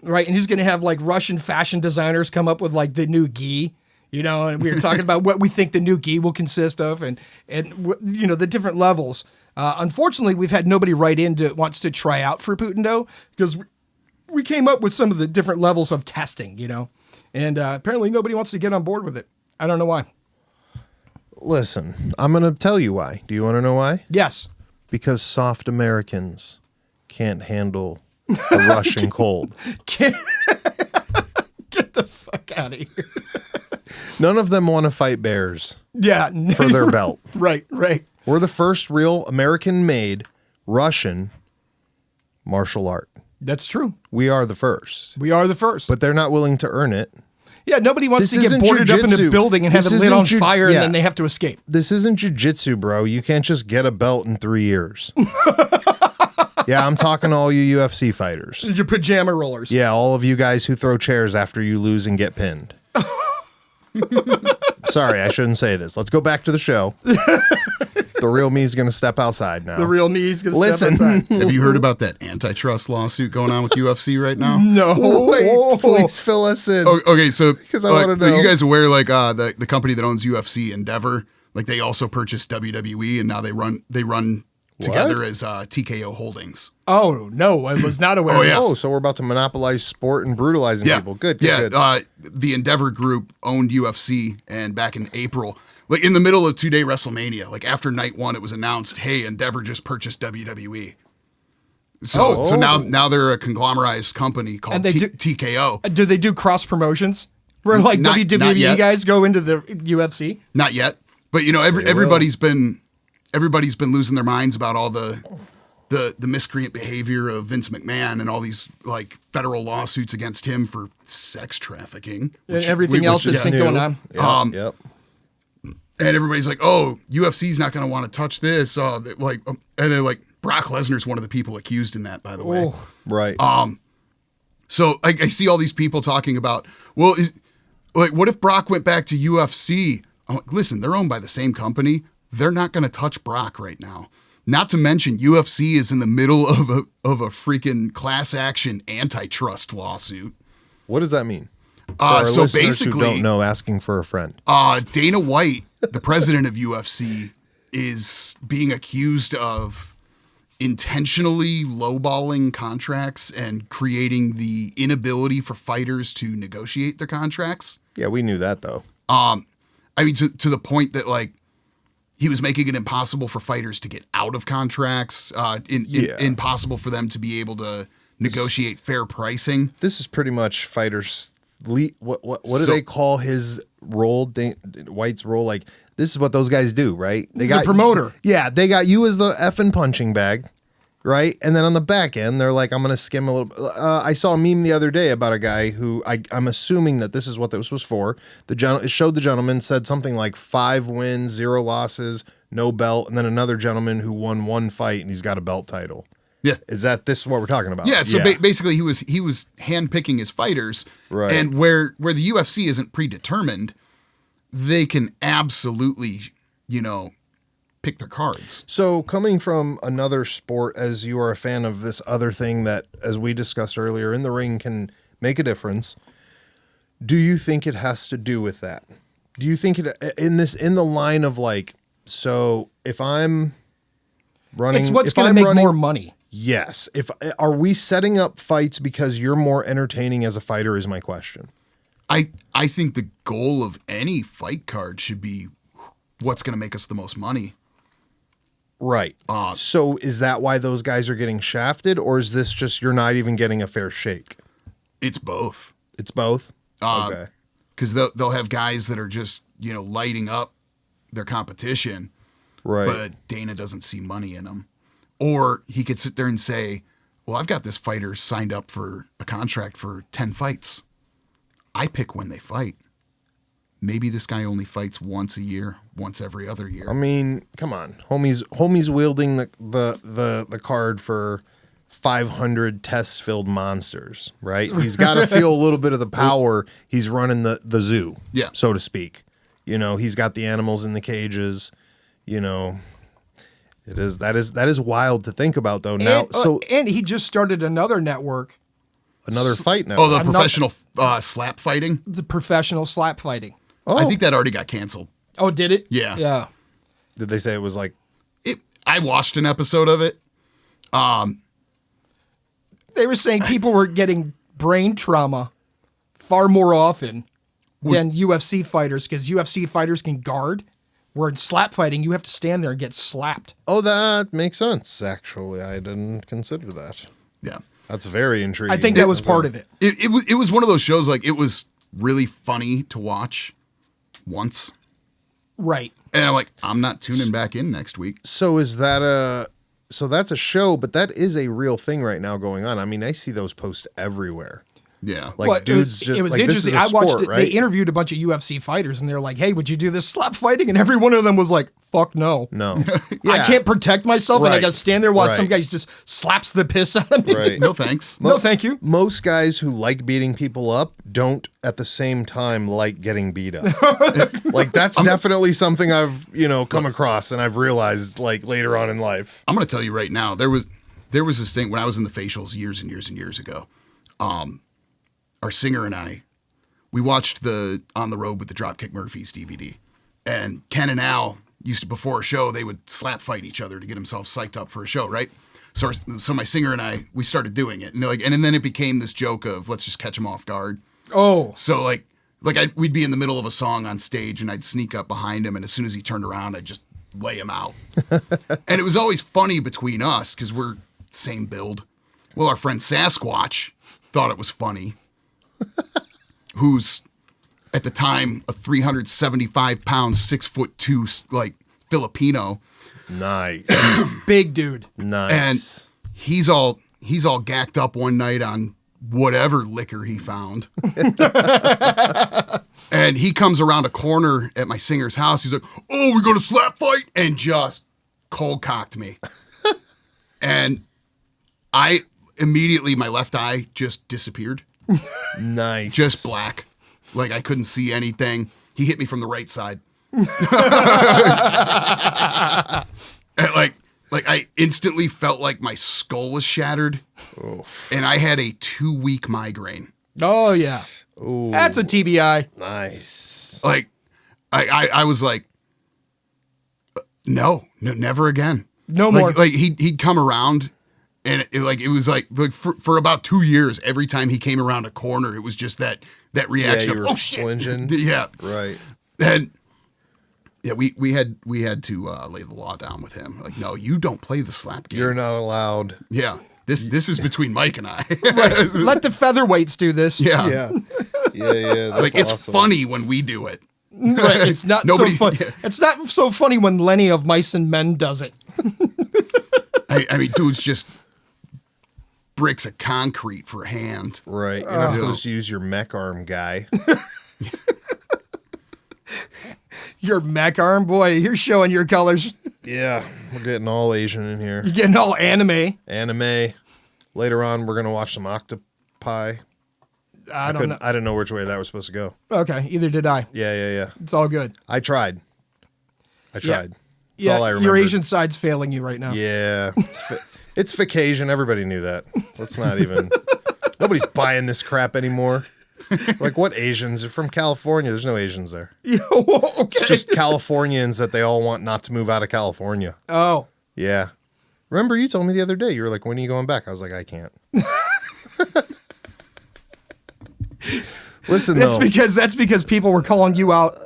Right. And he's going to have like Russian fashion designers come up with like the new gi, and we were talking about what we think the new gi will consist of and the different levels. Unfortunately, we've had nobody write in wants to try out for Putin Do because we came up with some of the different levels of testing, and apparently nobody wants to get on board with it. I don't know why. Listen, I'm going to tell you why. Do you want to know why? Yes. Because soft Americans can't handle the Russian cold. Get the fuck out of here. None of them want to fight bears Yeah. for their belt. Right. We're the first real American-made Russian martial art. That's true. We are the first. We are the first. But they're not willing to earn it. Yeah, nobody wants This to get isn't boarded up in a jujitsu. building and have This it lit isn't on ju- fire yeah. and then they have to escape. This isn't jujitsu, bro. You can't just get a belt in 3 years. Yeah, I'm talking to all you UFC fighters. Your pajama rollers. Yeah, all of you guys who throw chairs after you lose and get pinned. Sorry, I shouldn't say this. Let's go back to the show. The real me is going to step outside now. The real me's going to Listen. step outside. Have you heard about that antitrust lawsuit going on with UFC right now? No. Wait, please fill us in. Oh, okay, so 'Cause I wanna are know. you guys aware like the company that owns UFC, Endeavor, like they also purchased WWE and now they run together as TKO Holdings. Oh, no. I was not aware Oh, of yeah. this. Oh, so we're about to monopolize sport and brutalizing people. Good. The Endeavor Group owned UFC, and back in April, like in the middle of 2-day WrestleMania, like after night one, it was announced, hey, Endeavor just purchased WWE. So now they're a conglomerized company called And they TKO. Do they do cross promotions? Where like Not WWE yet. guys go into the UFC? Not yet, but everybody's been losing their minds about all the miscreant behavior of Vince McMahon and all these like federal lawsuits against him for sex trafficking And everything else that's going on. Yep. And everybody's like, "Oh, UFC's not going to want to touch this." And they're like, Brock Lesnar's one of the people accused in that, by the way. Oh, Right. So I see all these people talking about, well, like, what if Brock went back to UFC? I'm like, listen, they're owned by the same company. They're not going to touch Brock right now. Not to mention, UFC is in the middle of a freaking class action antitrust lawsuit. What does that mean? For our So listeners basically, who don't know, asking for a friend. Dana White, the president of UFC, is being accused of intentionally lowballing contracts and creating the inability for fighters to negotiate their contracts. Yeah, we knew that though. I mean, to the point that like he was making it impossible for fighters to get out of contracts, impossible for them to be able to negotiate fair pricing. This is pretty much fighters. What do they call his role? White's role, like this is what those guys do, right? They got a promoter. Yeah, they got you as the effing punching bag, right? And then on the back end, they're like, I'm gonna skim a little. I saw a meme the other day about a guy who I'm assuming that this is what this was for. It showed the gentleman said something like 5 wins, 0 losses, no belt, and then another gentleman who won 1 fight and he's got a belt title. Yeah. Is that this what we're talking about? Yeah. So basically, he was handpicking his fighters, right? And where the UFC isn't predetermined, they can absolutely, pick their cards. So coming from another sport, as you are a fan of this other thing that, as we discussed earlier, in the ring can make a difference. Do you think it has to do with that? Do you think it in the line of like, so if I'm running, it's what's going to make more money. Yes. Are we setting up fights because you're more entertaining as a fighter is my question. I think the goal of any fight card should be what's going to make us the most money. Right. So is that why those guys are getting shafted, or is this just you're not even getting a fair shake? It's both. It's both? Okay. Because they'll have guys that are just, lighting up their competition. Right. But Dana doesn't see money in them. Or he could sit there and say, well, I've got this fighter signed up for a contract for 10 fights. I pick when they fight. Maybe this guy only fights once a year, once every other year. I mean, come on. Homie's wielding the card for 500 test-filled monsters, right? He's got to feel a little bit of the power. He's running the zoo, yeah, so to speak. He's got the animals in the cages, That is wild to think about, though. And he just started another network. Another fight network. Oh, the professional slap fighting? The professional slap fighting. Oh. I think that already got canceled. Oh, did it? Yeah. Yeah. Did they say it was like... I watched an episode of it. They were saying people were getting brain trauma far more often than UFC fighters, because UFC fighters can guard. Where in slap fighting, you have to stand there and get slapped. Oh, that makes sense, actually. I didn't consider that. Yeah. That's very intriguing. I think that was part of it. It was one of those shows, like, it was really funny to watch once. Right. And I'm like, I'm not tuning back in next week. So is that so that's a show, but that is a real thing right now going on. I mean, I see those posts everywhere. Yeah. Like dudes it was like, interesting. This is a I watched sport, it. right? They interviewed a bunch of UFC fighters and they're like, hey, would you do this slap fighting? And every one of them was like, fuck no. No. I can't protect myself and I Right. got to stand there while Right. some guy just slaps the piss out of me. Right. No thanks. No, thank you. Most guys who like beating people up don't at the same time like getting beat up. Like that's definitely something I've, come across and I've realized like later on in life. I'm going to tell you right now, there was this thing when I was in the facials years and years and years ago. Our singer and I, we watched the On the Road with the Dropkick Murphys DVD. And Ken and Al used to, before a show, they would slap fight each other to get themselves psyched up for a show, right? So my singer and I, we started doing it. And then it became this joke of, let's just catch him off guard. Oh. So we'd be in the middle of a song on stage and I'd sneak up behind him. And as soon as he turned around, I'd just lay him out. And it was always funny between us because we're same build. Well, our friend Sasquatch thought it was funny. Who's at the time a 375 pound, 6'2", like Filipino. Nice. Big dude. Nice. And he's all gacked up one night on whatever liquor he found. And he comes around a corner at my singer's house. He's like, oh, we're going to slap fight. And just cold cocked me. And immediately my left eye just disappeared. Nice. Just black. Like I couldn't see anything. He hit me from the right side. And like I instantly felt like my skull was shattered. Oof. And I had a 2-week migraine. Oh yeah. Ooh. That's a TBI. Nice. Like I was like, no, never again. No more. Like he'd come around, and it was like for about 2 years, every time he came around a corner, it was just that reaction you of were oh shit, flinching. yeah, Right. and yeah, we had to lay the law down with him. Like, no, you don't play the slap game. You're not allowed. Yeah, this is between Mike and I. Right. Let the featherweights do this. Yeah, Yeah. Yeah. That's like it's awesome. funny when we do it. Right. It's not Nobody- so funny. yeah. It's not so funny when Lenny of Mice and Men does it. I mean, dude's just bricks of concrete for a hand. Right. You're not supposed to use your mech arm, guy. Your mech arm, boy, you're showing your colors. Yeah. We're getting all Asian in here. You're getting all anime. Anime. Later on, we're going to watch some octopi. I don't know. I didn't know which way that was supposed to go. Okay, either did I. Yeah. It's all good. I tried. That's Yeah. all I remember. Your Asian side's failing you right now. Yeah. It's vacation. Everybody knew that. Let's not even. Nobody's buying this crap anymore. Like, what Asians? They're from California. There's no Asians there. Yeah, okay. It's just Californians that they all want not to move out of California. Oh, Yeah. Remember, you told me the other day, you were like, when are you going back? I was like, I can't. Listen, that's though. because people were calling you out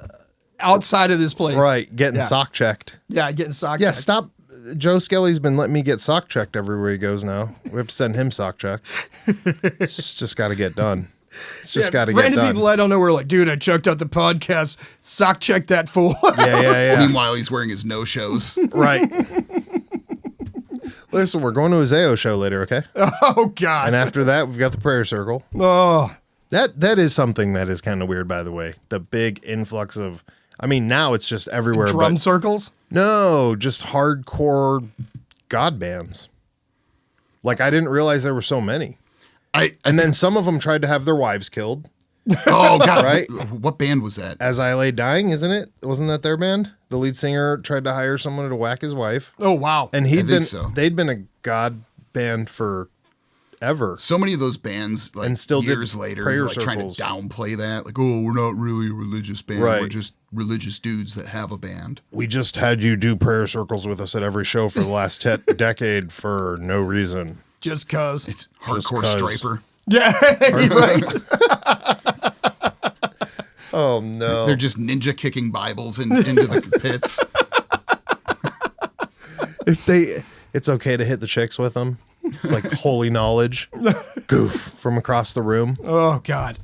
outside of this place. Right. Getting Yeah. sock checked. Yeah, getting sock Yeah, checked. stop. Joe Skelly's been letting me get sock checked everywhere he goes now. We have to send him sock checks. It's just got to get done. It's just got to get Random done. people I don't know were like, dude, I checked out the podcast. Sock check that fool. Yeah. Meanwhile, he's wearing his no-shows. Right. Listen, we're going to a Zao show later, okay? Oh God. And after that, we've got the prayer circle. Oh, That is something that is kind of weird, by the way. The big influx of, I mean, now it's just everywhere. drum but circles. no, just hardcore God bands. Like, I didn't realize there were so many. And then some of them tried to have their wives killed. Oh God! Right? What band was that? As I Lay Dying, isn't it? Wasn't that their band? The lead singer tried to hire someone to whack his wife. Oh wow. And they'd been a God band forever. So many of those bands, like And still did years later, prayer like trying to circles. downplay that. Like, oh, we're not really a religious band. Right. We're just religious dudes that have a band. We just had you do prayer circles with us at every show for the last decade for no reason. Just cause. It's hardcore 'cause. striper. Yeah. Right. Oh no! They're just ninja kicking Bibles into the pits. It's okay to hit the chicks with them. It's like holy knowledge. Goof from across the room. Oh God.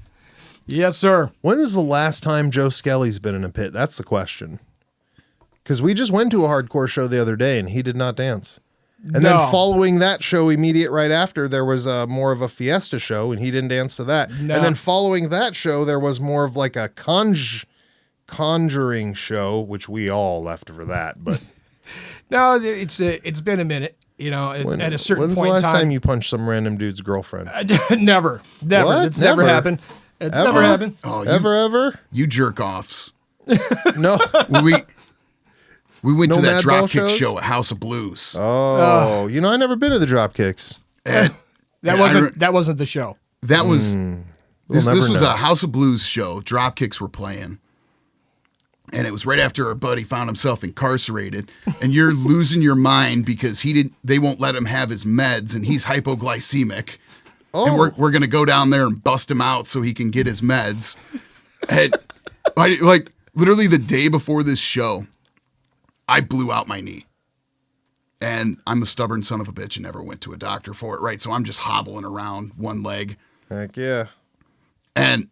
Yes, sir. When is the last time Joe Skelly's been in a pit? That's the question. Because we just went to a hardcore show the other day and he did not dance. And No. then following that show, immediate right after, there was more of a fiesta show and he didn't dance to that. No. And then following that show, there was more of like a conjuring show, which we all left for that. But No, it's been a minute. You know, at a certain when's point the last in time. time you punched some random dude's girlfriend? Never. What? It's never Never? happened. It's never happened. Oh, Ever? you jerk offs. No. We went No to that Madball Dropkick shows? show at House of Blues. Oh, you know, I never been to the Dropkicks. And That wasn't the show. that was this never was know. a House of Blues show. Dropkicks were playing. And it was right after our buddy found himself incarcerated, and you're losing your mind because they won't let him have his meds, and he's hypoglycemic. Oh. And we're gonna go down there and bust him out so he can get his meds. And like literally the day before this show, I blew out my knee. And I'm a stubborn son of a bitch and never went to a doctor for it, right? So I'm just hobbling around one leg. Heck yeah. And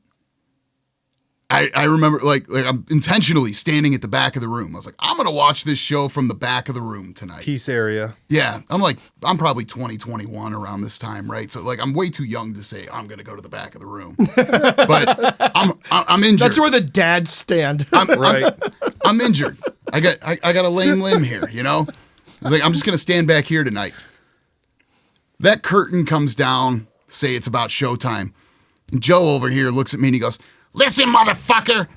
I remember like I'm intentionally standing at the back of the room. I was like, I'm going to watch this show from the back of the room tonight. Peace area. Yeah. I'm probably 20, 21 around this time, right? So like I'm way too young to say I'm going to go to the back of the room. But I'm injured. That's where the dads stand. Right. I'm injured. I got a lame limb here, you know? It's like I'm just going to stand back here tonight. that curtain comes down, say it's about showtime. And Joe over here looks at me and he goes, listen, motherfucker,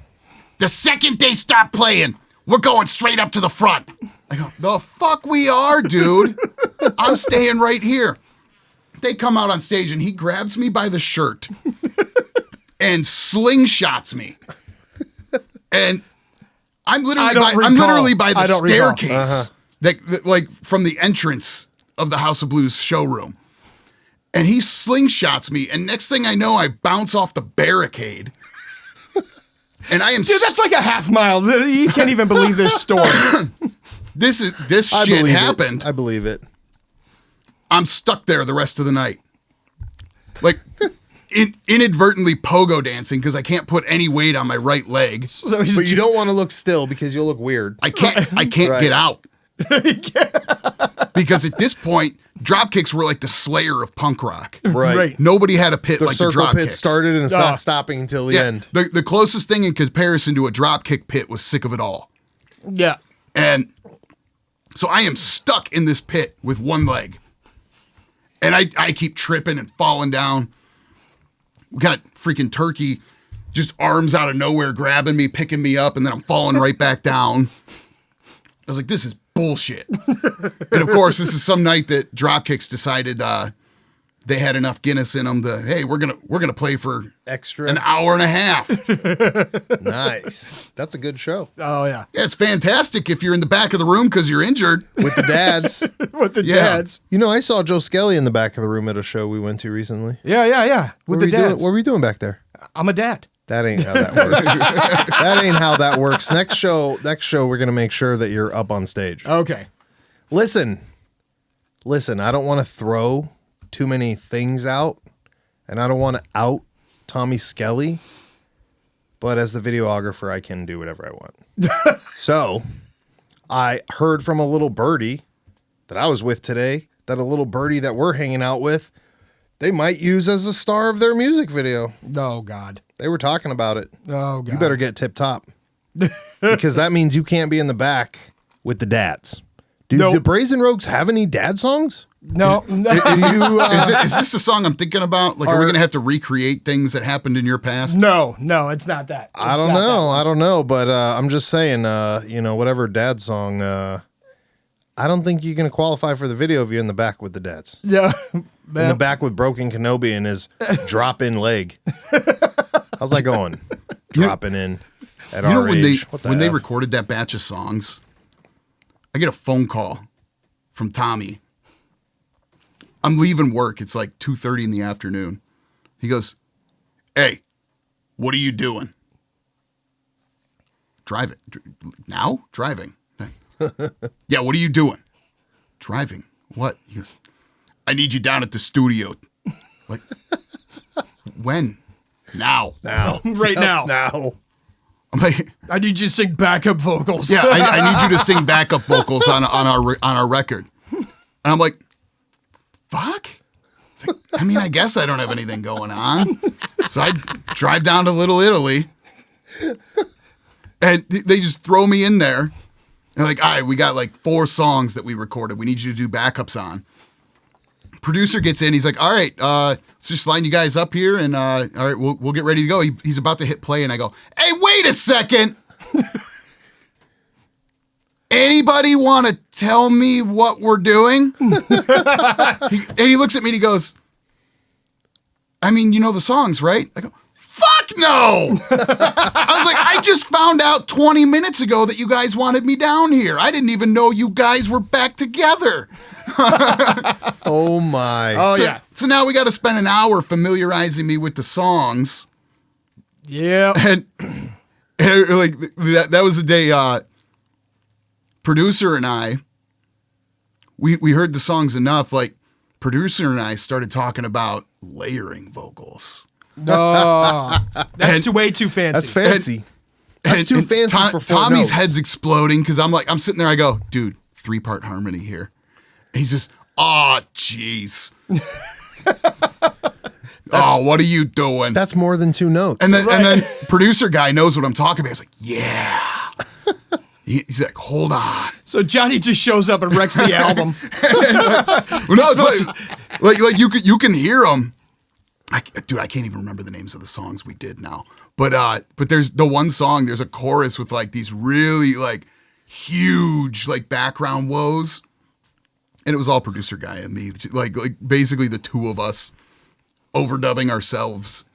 the second they start playing, we're going straight up to the front. I go, the fuck we are, dude. I'm staying right here. They come out on stage and he grabs me by the shirt and slingshots me. And I'm literally by the staircase that like from the entrance of the House of Blues showroom. And he slingshots me, and next thing I know, I bounce off the barricade. And I am Dude, that's like a half mile. You can't even believe this story. This shit happened. I believe it. I'm stuck there the rest of the night. Like inadvertently pogo dancing because I can't put any weight on my right leg. So But you don't want to look still because you'll look weird. I can't get out. Because at this point, dropkicks were like the slayer of punk rock. Right. Nobody had a pit The like the circle dropkicks. pit started and it's not stopping until the end. The closest thing in comparison to a dropkick pit was Sick of It All. Yeah. And so I am stuck in this pit with one leg. And I keep tripping and falling down. We got freaking Turkey just arms out of nowhere grabbing me, picking me up, and then I'm falling right back down. I was like, this is bullshit. And of course, this is some night that Dropkicks decided they had enough Guinness in them to, hey, we're gonna play for Extra. an hour and a half. Nice. That's a good show. Oh, yeah. Yeah, it's fantastic if you're in the back of the room because you're injured. With the dads. With the Yeah. dads. You know, I saw Joe Skelly in the back of the room at a show we went to recently. Yeah. With the dads. What were you doing back there? I'm a dad. That ain't how that works. That ain't how that works. Next show, we're gonna make sure that you're up on stage. Okay. Listen. I don't want to throw too many things out, and I don't want to out Tommy Skelly. But as the videographer, I can do whatever I want. So, I heard from a little birdie that I was with today that a little birdie that we're hanging out with, they might use as a star of their music video. Oh, God. They were talking about it. Oh, God. You better get tip top. Because that means you can't be in the back with the dads. Do Nope. the Brazen Rogues have any dad songs? No. Do you, Is this the song I'm thinking about? Like, are we going to have to recreate things that happened in your past? No, it's not that. I don't know. But I'm just saying, whatever dad song, I don't think you're going to qualify for the video if you're in the back with the dads. Yeah. In the back with Broken Kenobi and his drop-in leg. How's that going? Dropping in at You know our when age. What the they F? recorded that batch of songs, I get a phone call from Tommy. I'm leaving work. It's like 2:30 in the afternoon. He goes, "Hey, what are you doing?" Driving. Now? Driving. Yeah, what are you doing? Driving. What? He goes, I need you down at the studio. Like, when? Now. Right now. Now. I'm like, I need you to sing backup vocals. yeah, I need you to sing backup vocals on our record. And I'm like, fuck? It's like, I mean, I guess I don't have anything going on. So I drive down to Little Italy. And they just throw me in there. And they're like, all right, we got like 4 songs that we recorded. We need you to do backups on. Producer gets in. He's like, all right, let's just line you guys up here. And all right, we'll get ready to go. He's about to hit play. And I go, hey, wait a second. Anybody want to tell me what we're doing? And he looks at me and he goes, I mean, you know the songs, right? I go, fuck no. I was like, I just found out 20 minutes ago that you guys wanted me down here. I didn't even know you guys were back together. Oh my. Oh, yeah. So now we got to spend an hour familiarizing me with the songs. Yeah. And like that was the day producer and I we heard the songs enough, like producer and I started talking about layering vocals. No. That's way too fancy. That's fancy. That's too fancy for 4 Tommy's notes. head's exploding because I'm sitting there, I go, dude, 3-part harmony here. And he's just, oh, jeez. Oh, what are you doing? That's more than 2 notes. And then producer guy knows what I'm talking about. He's like, yeah. He's like, hold on. So Johnny just shows up and wrecks the album. Well, no, like you can hear them. Dude, I can't even remember the names of the songs we did now. But there's the one song. There's a chorus with like these really like huge like background woes, and it was all producer guy and me. Like basically the two of us overdubbing ourselves.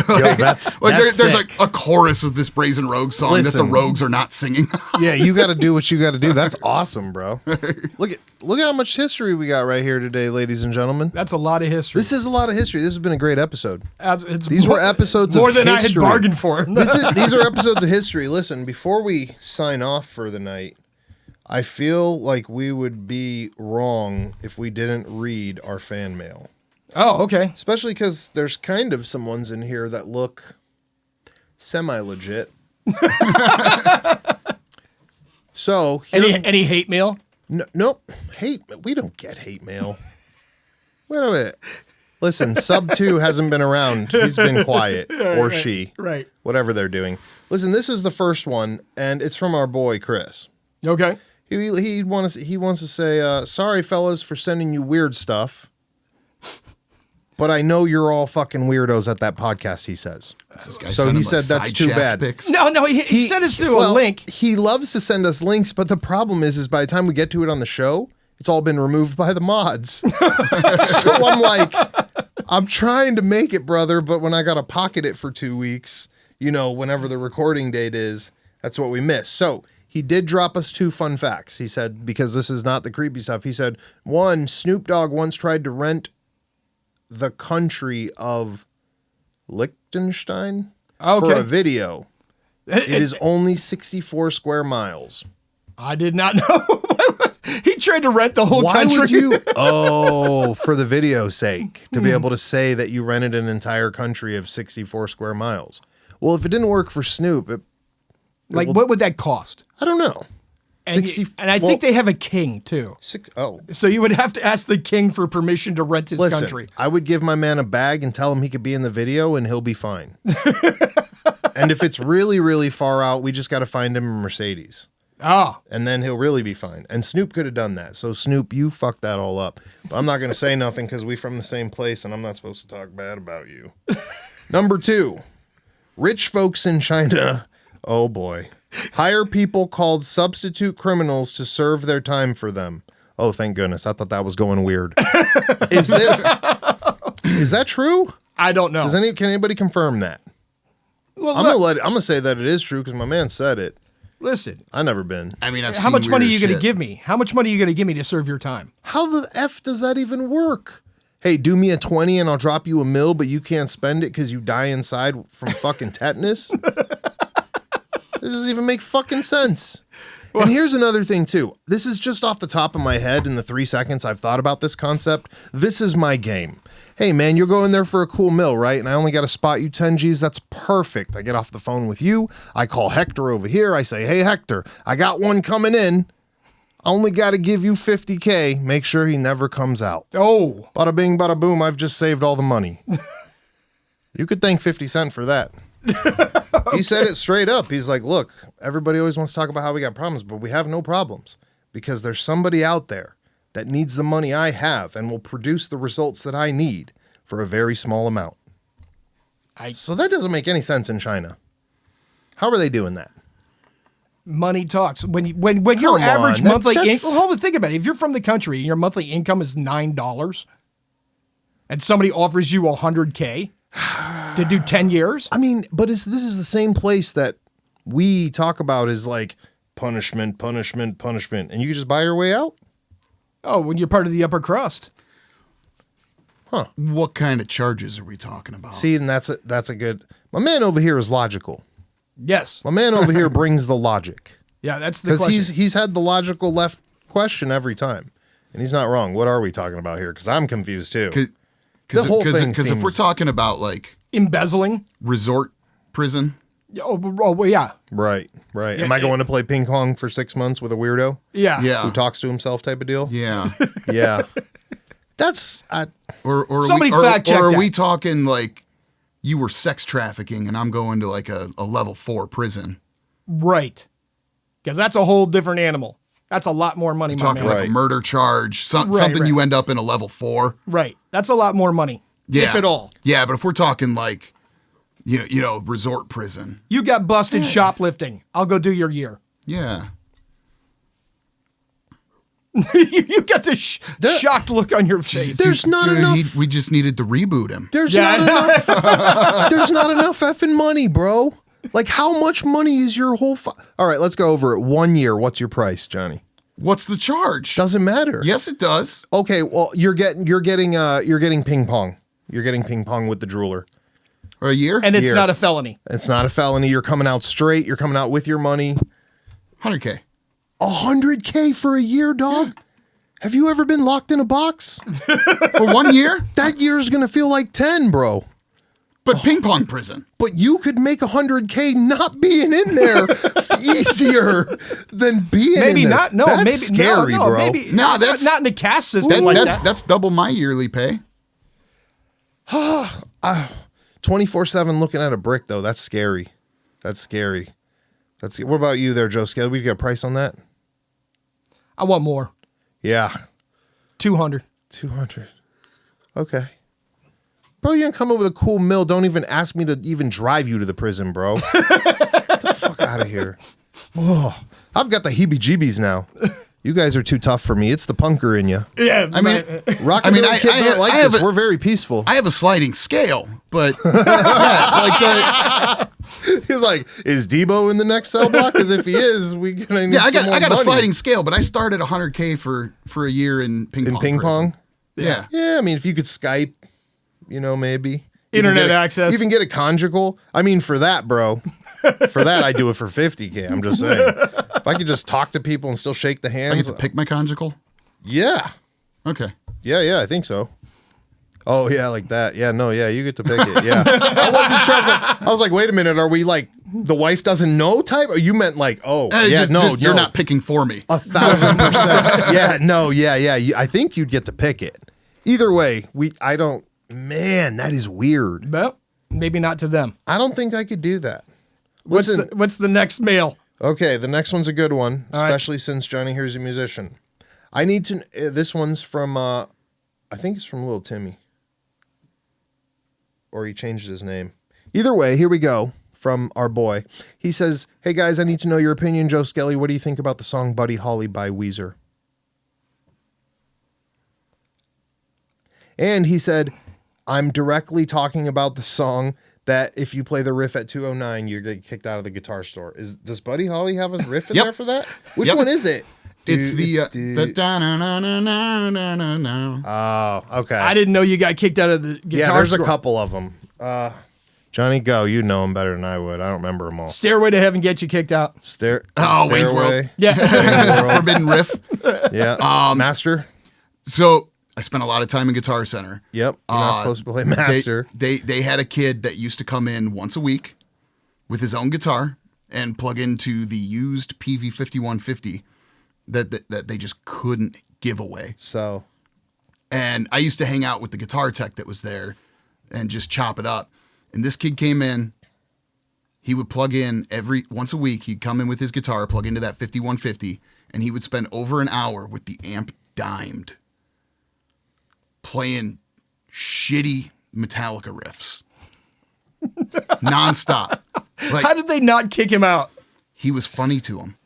Yo, that's there's sick. like a chorus of this Brazen Rogue song that the Listen. Rogues are not singing. Yeah, you got to do what you got to do. That's awesome, bro. Look at how much history we got right here today, ladies and gentlemen. That's a lot of history. This is a lot of history. This has been a great episode. It's These were episodes more of than history. I had bargained for. These are episodes of history. Listen, before we sign off for the night, I feel like we would be wrong if we didn't read our fan mail. Oh, okay. Especially because there's kind of some ones in here that look semi-legit. So Any hate mail? nope. Hate. We don't get hate mail. Wait a minute. Listen, Sub 2 hasn't been around. He's been quiet. Or she. Right. Whatever they're doing. Listen, this is the first one, and it's from our boy, Chris. Okay. He wants to say, sorry, fellas, for sending you weird stuff. But I know you're all fucking weirdos at that podcast, he says. This guy So sending, he said that's side too shaft bad. pics. No, he sent us through a link. He loves to send us links, but the problem is by the time we get to it on the show, it's all been removed by the mods. So I'm like, I'm trying to make it, brother, but when I got to pocket it for 2 weeks, whenever the recording date is, that's what we miss. So he did drop us 2 fun facts. He said, because this is not the creepy stuff, he said, 1, Snoop Dogg once tried to rent the country of Liechtenstein for a video. It is only 64 square miles. I did not know. He tried to rent the whole Why country. would you? Oh, for the video's sake, to be able to say that you rented an entire country of 64 square miles. Well, if it didn't work for Snoop, what would that cost? I don't know. And, I think they have a king too. Oh, So you would have to ask the king for permission to rent his listen, country. I would give my man a bag and tell him he could be in the video and he'll be fine. And if it's really, really far out, we just got to find him a Mercedes. Oh, And then he'll really be fine. And Snoop could have done that. So Snoop, you fucked that all up. But I'm not going to say nothing because we from the same place and I'm not supposed to talk bad about you. Number 2, rich folks in China, oh boy, hire people called substitute criminals to serve their time for them. Oh, thank goodness. I thought that was going weird. Is that true? I don't know. Can anybody confirm that? Well, I'm look, going to say that it is true because my man said it. listen. I never been. I mean, How much money are you going to give me? How much money are you going to give me to serve your time? How the F does that even work? Hey, do me a 20 and I'll drop you $1 million, but you can't spend it because you die inside from fucking tetanus? It doesn't even make fucking sense. And here's another thing, too. This is just off the top of my head in the 3 seconds I've thought about this concept. This is my game. Hey, man, you're going there for a cool meal, right? And I only got to spot you 10 G's. That's perfect. I get off the phone with you. I call Hector over here. I say, hey, Hector, I got one coming in. I only got to give you 50K. Make sure he never comes out. Oh, Bada bing, bada boom. I've just saved all the money. You could thank 50 Cent for that. He said it straight up. He's like, look, everybody always wants to talk about how we got problems, but we have no problems because there's somebody out there that needs the money I have and will produce the results that I need for a very small amount. So that doesn't make any sense in China. How are they doing that? money talks. When your Come average on, monthly that's- income, hold on, think about it. If you're from the country and your monthly income is $9 and somebody offers you $100K to do 10 years, I mean, but this is the same place that we talk about is like punishment, punishment, punishment, and you can just buy your way out? oh, when you're part of the upper crust. What kind of charges are we talking about? See, and that's a good. My man over here is logical. Yes. My man over here brings the logic Yeah, that's the because question. he's had the logical left question every time, and he's not wrong. What are we talking about here? Because I'm confused too. The whole thing Because if we're seems- talking about like Embezzling. resort prison, Oh, well, yeah. Right. Am I going to play ping pong for 6 months with a weirdo Yeah. yeah, who talks to himself type of deal? yeah. Yeah. That's Or Somebody are we, fact check or are that. we talking like you were sex trafficking and I'm going to like a level 4 prison? Right. Because that's a whole different animal. That's a lot more money, my Talking man. like Right. a murder charge, Right, something right. you end up in a level 4. Right. That's a lot more money, Yeah. if at all. Yeah, but if we're talking like, you know, resort prison. You got busted shoplifting. I'll go do your year. Yeah. You got the shocked look on your face. There's not enough. We just needed to reboot him. There's Yeah. not enough. There's not enough effing money, bro. Like, how much money is your whole? All right, let's go over it. 1 year. What's your price, Johnny? What's the charge? Doesn't matter. Yes, it does. Okay. Well, you're getting ping pong. You're getting ping pong with the drooler. Or a year? And it's Here. not a felony. It's not a felony. You're coming out straight. You're coming out with your money. 100K. 100K for a year, dog. Have you ever been locked in a box? For 1 year? That year's gonna feel like 10, bro. But ping pong prison. But you could make 100K not being in there easier than being Maybe in there. not. No, That's maybe scary, no, bro. Maybe No, that's- not in the caste system like that. That's double my yearly pay. 24/7 looking at a brick though. That's scary. That's scary. What about you there, Joe Skelly? We got a price on that? I want more. Yeah. 200. 200. Okay. Bro, you didn't come up with a cool mill. Don't even ask me to even drive you to the prison, bro. Get the fuck out of here. Oh, I've got the heebie-jeebies now. You guys are too tough for me. It's the punker in you. Yeah, I mean, Rockabilly kids aren't like have this. a- We're very peaceful. I have a sliding scale, but yeah, like He's like, is Debo in the next cell block? Because if he is, we gonna need I some more got a money. sliding scale, but I started 100K for a year in ping pong. In ping prison. pong? Yeah. Yeah, I mean, if you could Skype, maybe. Internet Even get access. Even get a conjugal. I mean, for that, bro. For that, I do it for 50K. I'm just saying. If I could just talk to people and still shake the I hands. get to pick my conjugal. Yeah. Okay. Yeah, I think so. Oh, yeah, like that. Yeah, no, yeah, you get to pick it. Yeah. I wasn't sure. I was like, wait a minute. Are we like, the wife doesn't know type? Or you meant like, You're not picking for me. 1,000%. Yeah, no, yeah. I think you'd get to pick it. Either way, man, that is weird. Well, maybe not to them. I don't think I could do that. What's Listen, the next mail? okay, the next one's a good one, All right. especially since Johnny here's a musician. I need to, this one's from, I think it's from Little Timmy. Or he changed his name. Either way, here we go from our boy. He says, hey guys, I need to know your opinion, Joe Skelly. What do you think about the song Buddy Holly by Weezer? And he said, I'm directly talking about the song that if you play the riff at 209, you're going to get kicked out of the guitar store. Does Buddy Holly have a riff in Yep. there for that? Which Yep. one is it? It's the da-na-na-na-na-na-na. Oh, okay. I didn't know you got kicked out of the guitar Yeah, there's store. a couple of them. Johnny, go. You know them better than I would. I don't remember them all. Stairway to Heaven gets you kicked out. Wayne's World. Stairway. Yeah. Forbidden Riff. Yeah. Master. So I spent a lot of time in Guitar Center. Yep. You're not supposed to play Master. They had a kid that used to come in once a week with his own guitar and plug into the used PV 5150 that they just couldn't give away. So, And I used to hang out with the guitar tech that was there and just chop it up. And this kid came in. He would plug in once a week. He'd come in with his guitar, plug into that 5150, and he would spend over an hour with the amp dimed playing shitty Metallica riffs nonstop. Like, How did they not kick him out? he was funny to him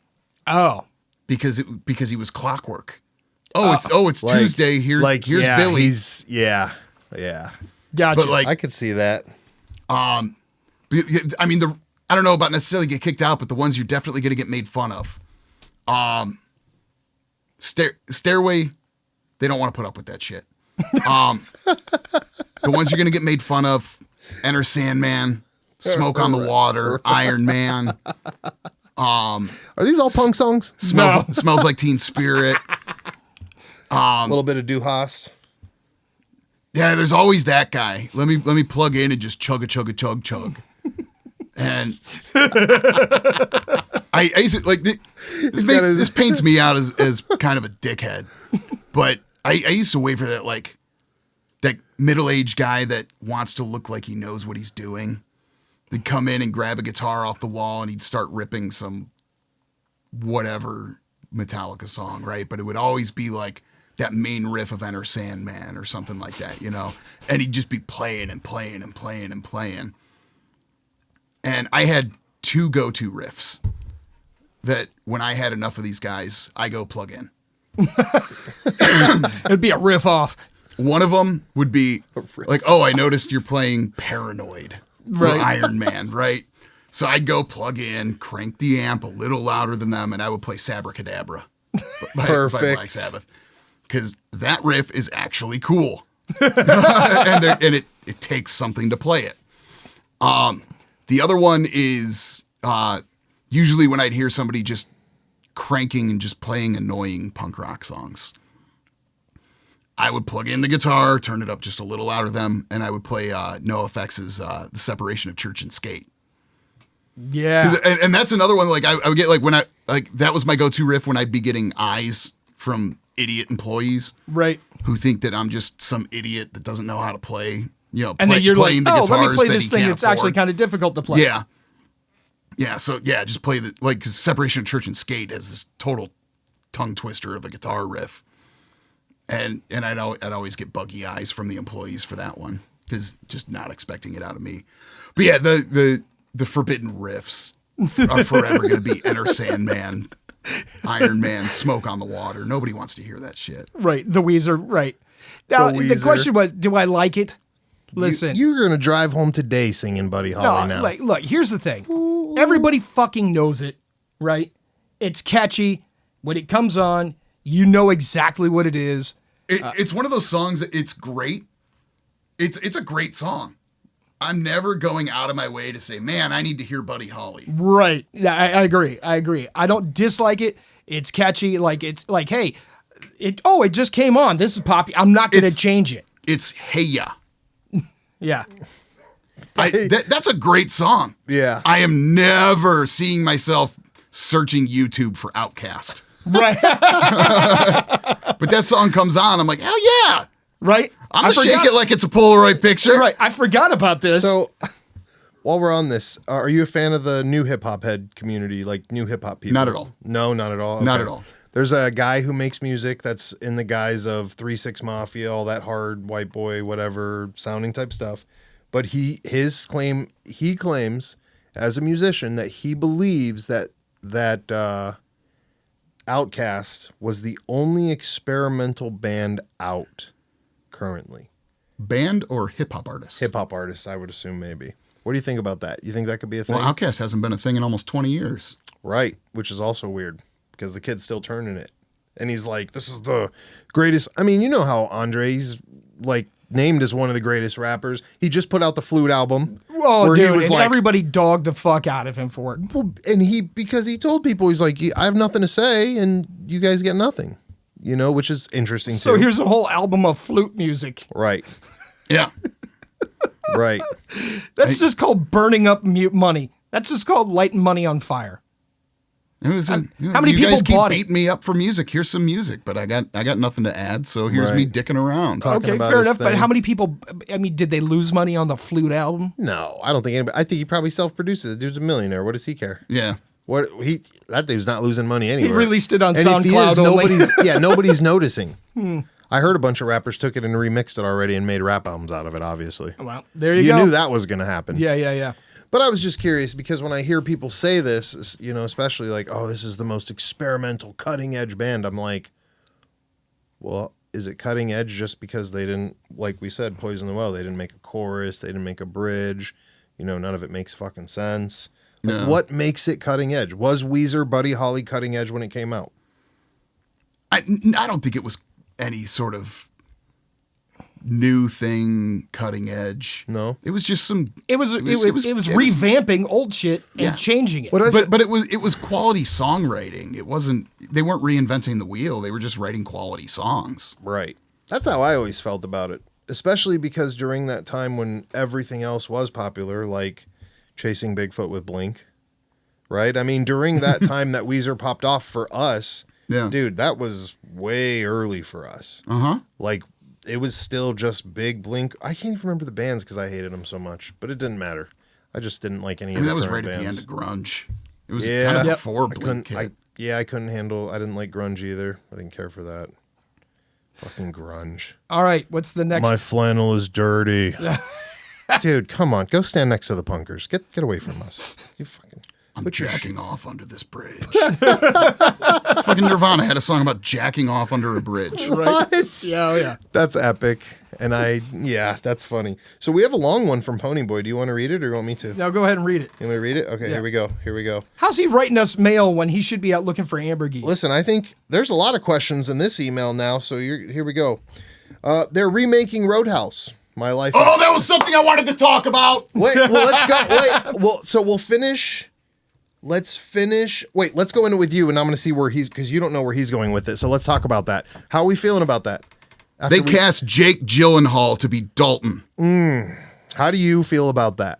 Oh. because he was clockwork. It's like- Tuesday. Here's yeah, Billy. yeah. Gotcha. But like, I could see that. I mean, I don't know about necessarily get kicked out, but the ones you're definitely going to get made fun of. Stairway, they don't want to put up with that shit. The ones you're going to get made fun of, Enter Sandman, Smoke on the Water, Iron Man. Are these all punk songs? Smells like Teen Spirit. A little bit of Du Hast. Yeah, there's always that guy. Let me plug in and just chug. And I used to, like this paints me out as kind of a dickhead, but I used to wait for that that middle-aged guy that wants to look like he knows what he's doing. They'd come in and grab a guitar off the wall and he'd start ripping some whatever Metallica song, right? But it would always be like that main riff of Enter Sandman or something like that, you know? And he'd just be playing and playing and playing and playing. And I had 2 go-to riffs that when I had enough of these guys, I go plug in. It'd be a riff off. One of them would be like, oh, I noticed you're playing Paranoid or Iron Man, right? So I'd go plug in, crank the amp a little louder than them, and I would play Sabracadabra by Black Sabbath. Because that riff is actually cool. and it takes something to play it. The other one is usually when I'd hear somebody just cranking and just playing annoying punk rock songs. I would plug in the guitar, turn it up just a little louder than them, and I would play NoFX's The Separation of Church and Skate. Yeah. And that's another one, like I would get that was my go-to riff when I'd be getting eyes from idiot employees. Right. Who think that I'm just some idiot that doesn't know how to play, and then you're playing like, the oh, guitars let me play that this he thing can't that's actually afford. kind of difficult to play. Yeah. Yeah, so just play because Separation of Church and Skate has this total tongue twister of a guitar riff. And I'd always get buggy eyes from the employees for that one because just not expecting it out of me. But yeah, the forbidden riffs are forever going to be Enter Sandman, Iron Man, Smoke on the Water. Nobody wants to hear that shit. Right. The Weezer. Right. Now, the question was, do I like it? Listen. You're going to drive home today singing Buddy Holly now. Look, here's the thing. Everybody fucking knows it, right? It's catchy. When it comes on, you know exactly what it is. It's one of those songs that it's great. It's a great song. I'm never going out of my way to say, man, I need to hear Buddy Holly. Right. Yeah, I agree. I don't dislike it. It's catchy. Like, it's like, hey, it just came on. This is poppy. I'm not going to change it. It's Hey Ya. Yeah. That's a great song. Yeah. I am never seeing myself searching YouTube for Outkast. Right. But that song comes on. I'm like, hell yeah. Right. I'm going to shake it like it's a Polaroid picture. Right. I forgot about this. So while we're on this, are you a fan of the new hip hop head community, like new hip hop people? Not at all. No, not at all. Okay. Not at all. There's a guy who makes music that's in the guise of 3-6 Mafia, all that hard white boy, whatever sounding type stuff. But he claims as a musician that he believes that Outkast was the only experimental band out currently. Band or hip hop artist? Hip hop artists, I would assume maybe. What do you think about that? You think that could be a thing? Well, Outkast hasn't been a thing in almost 20 years. Right, which is also weird because the kid's still turning it. And he's like, this is the greatest. I mean, you know how Andre's like named as one of the greatest rappers. He just put out the Flute album. Oh, where dude, he was and like, everybody dogged the fuck out of him for it. well, and because he told people, he's like, I have nothing to say and you guys get nothing, you know, which is interesting too. So here's a whole album of flute music. Right. Yeah. Right. That's just called burning up money. That's just called lighting money on fire. It was how many you people guys keep bought it? beating me up for music. Here's some music, but I got nothing to add. So here's me Right. dicking around. Talking Okay, about fair his enough. But thing. how many people? I mean, did they lose money on the flute album? No, I don't think anybody. I think he probably self-produces it. The dude's a millionaire. What does he care? Yeah. What that dude's not losing money anywhere. He released it on And if he SoundCloud is, only. nobody's noticing. I heard a bunch of rappers took it and remixed it already and made rap albums out of it. Obviously, Well, there you you go. knew that was going to happen. Yeah. But I was just curious because when I hear people say this, you know, especially like, "Oh, this is the most experimental, cutting edge band," I'm like, well, is it cutting edge just because they didn't, like we said, Poison the Well? They didn't make a chorus, they didn't make a bridge. You know, none of it makes fucking sense. Like, No. what makes it cutting edge? Was Weezer, Buddy Holly cutting edge when it came out? I don't think it was any sort of new thing, cutting edge. No. It was just some. It was revamping old shit and Yeah. changing it. But it was quality songwriting. It wasn't. They weren't reinventing the wheel. They were just writing quality songs. Right. That's how I always felt about it, especially because during that time when everything else was popular, like Chasing Bigfoot with Blink, right? I mean, during that time that Weezer popped off for us, Yeah. dude, that was way early for us. Uh-huh. Like, it was still just big Blink. I can't even remember the bands because I hated them so much, but it didn't matter. I just didn't like any I of mean, the that was current right at the end bands. of grunge. It was Yeah. kind of Yep. before I Blink couldn't, hit. Yeah, I didn't like grunge either. I didn't care for that. Fucking grunge. All right, what's the next? My flannel is dirty. Dude, come on. Go stand next to the punkers. Get away from us. You fucking... I'm jacking off under this bridge. Fucking Nirvana had a song about jacking off under a bridge. What? Yeah, oh yeah. That's epic. And that's funny. So we have a long one from Ponyboy. Do you want to read it or you want me to? Now go ahead and read it. You want me to read it? Okay, Yeah. Here we go. How's he writing us mail when he should be out looking for amber geese? Listen, I think there's a lot of questions in this email now, so here we go. They're remaking Roadhouse. My life. Oh, that was something I wanted to talk about. Wait, well, let's go. Wait, well, so we'll finish. Let's finish. Wait, let's go into it with you, and I'm going to see where because you don't know where he's going with it. So let's talk about that. How are we feeling about that? They cast Jake Gyllenhaal to be Dalton. How do you feel about that?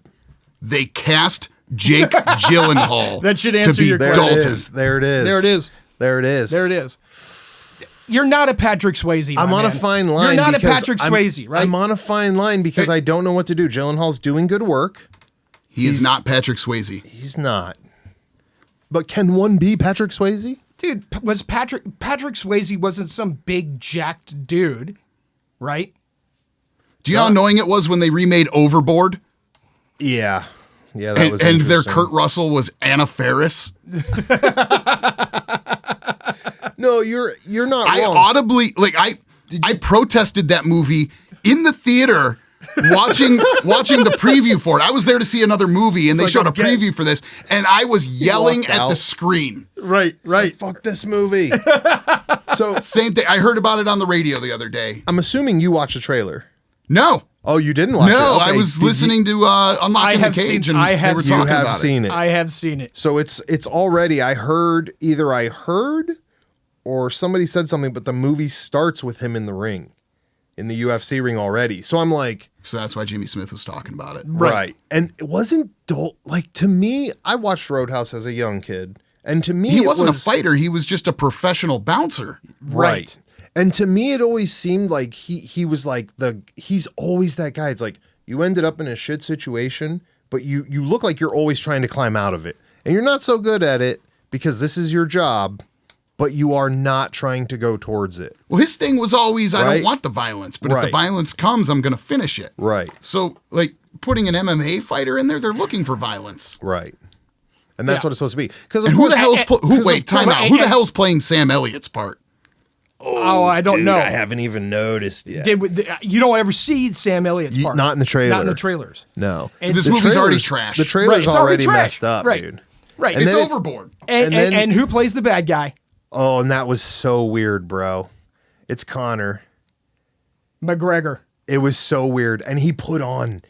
They cast Jake Gyllenhaal. That should to answer be your There question. it Dalton. is. There it is. There it is. There it is. There it is. You're not a Patrick Swayze. I'm my on a man. fine line. You're not a because Patrick Swayze, right? I'm on a fine line because I don't know what to do. Gyllenhaal's doing good work. He is not Patrick Swayze. He's not. But can one be Patrick Swayze? Dude, was Patrick Swayze wasn't some big jacked dude, right? Do you know how annoying it was when they remade Overboard? Yeah. Yeah, that was And their interesting. Kurt Russell was Anna Faris? No, you're not I wrong. audibly, I protested that movie in the theater watching the preview for it. I was there to see another movie, and they like showed a a preview for this, and I was yelling walked at out. the screen. Right, Like, fuck this movie. So Same thing. I heard about it on the radio the other day. I'm assuming you watched the trailer. No. Oh, you didn't watch it? No, Okay. I was Did you- listening to Unlocking the Cage, and they were You talking have about seen it. I have seen it. So it's already. I heard or somebody said something, but the movie starts with him in the ring, in the UFC ring already. So I'm like, So that's why Jimmy Smith was talking about it. right. And it wasn't like to me. I watched Roadhouse as a young kid, and to me, He it wasn't was, a fighter. He was just a professional bouncer. right? And to me, it always seemed like he was like he's always that guy. It's like you ended up in a shit situation, but you look like you're always trying to climb out of it, and you're not so good at it because this is your job, but you are not trying to go towards it. Well, his thing was always, I Right. don't want the violence, but if Right. the violence comes, I'm going to finish it. Right. So, like, putting an MMA fighter in there, they're looking for violence. Right. And that's Yeah. what it's supposed to be. Because And who the hell's wait, time out. and- Who the hell's playing Sam Elliott's part? Oh, I don't know. I haven't even noticed yet. You don't ever see Sam Elliott's part. Not in the trailer. Not in the trailers. No. And This The movie's already trailers- trashed. The Right, trailer's it's already already trashed. messed up, Right. dude. Right. And It's then it's- overboard. And, and then- and who plays the bad guy? Oh, and that was so weird, bro. It's Connor. McGregor. It was so weird. And he put on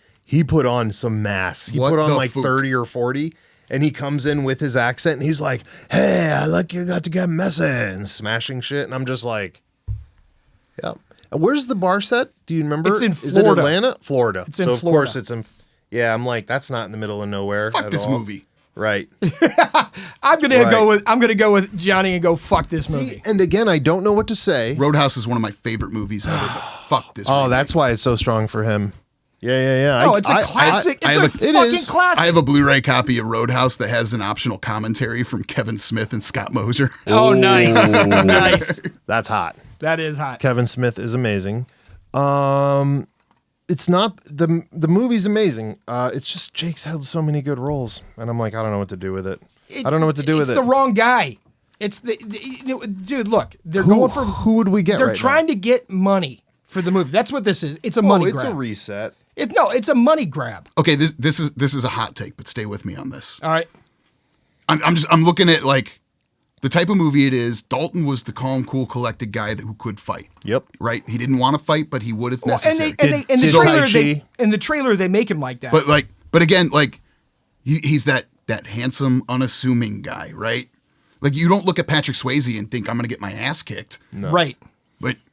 some mass. He What put on the like fuck? 30 or 40. And he comes in with his accent and he's like, hey, I like you got to get messy and smashing shit. And I'm just like, yep. And where's the bar set? Do you remember? It's in Is it Florida. Atlanta? Florida. It's in so of Florida. course it's in. Yeah, I'm like, that's not in the middle of nowhere. Fuck at this all. movie. Right. I'm gonna go with Johnny and go fuck this movie. See, and again, I don't know what to say. Roadhouse is one of my favorite movies ever, but fuck this Oh, movie. that's why it's so strong for him. Yeah. Oh, it's a classic. I It's have a it fucking is. classic. I have a Blu-ray copy of Roadhouse that has an optional commentary from Kevin Smith and Scott Moser. Oh, nice. Nice. That's hot. That is hot. Kevin Smith is amazing. It's not the movie's amazing. It's just Jake's had so many good roles, and I'm like, I don't know what to do with it. I don't know what to do with It's it. the wrong guy. It's dude. Look, they're going for who would we get? They're right trying now? to get money for the movie. That's what this is. It's a money It's grab. a reset. It's a money grab. Okay, this is a hot take, but stay with me on this. All right. I'm looking at like the type of movie it is. Dalton was the calm, cool, collected guy who could fight. Yep. Right? He didn't want to fight, but he would if Well, necessary. in the did trailer, Tai Chi. in the trailer they make him like that. But again, like he's that handsome, unassuming guy, right? Like you don't look at Patrick Swayze and think I'm gonna get my ass kicked. No. Right.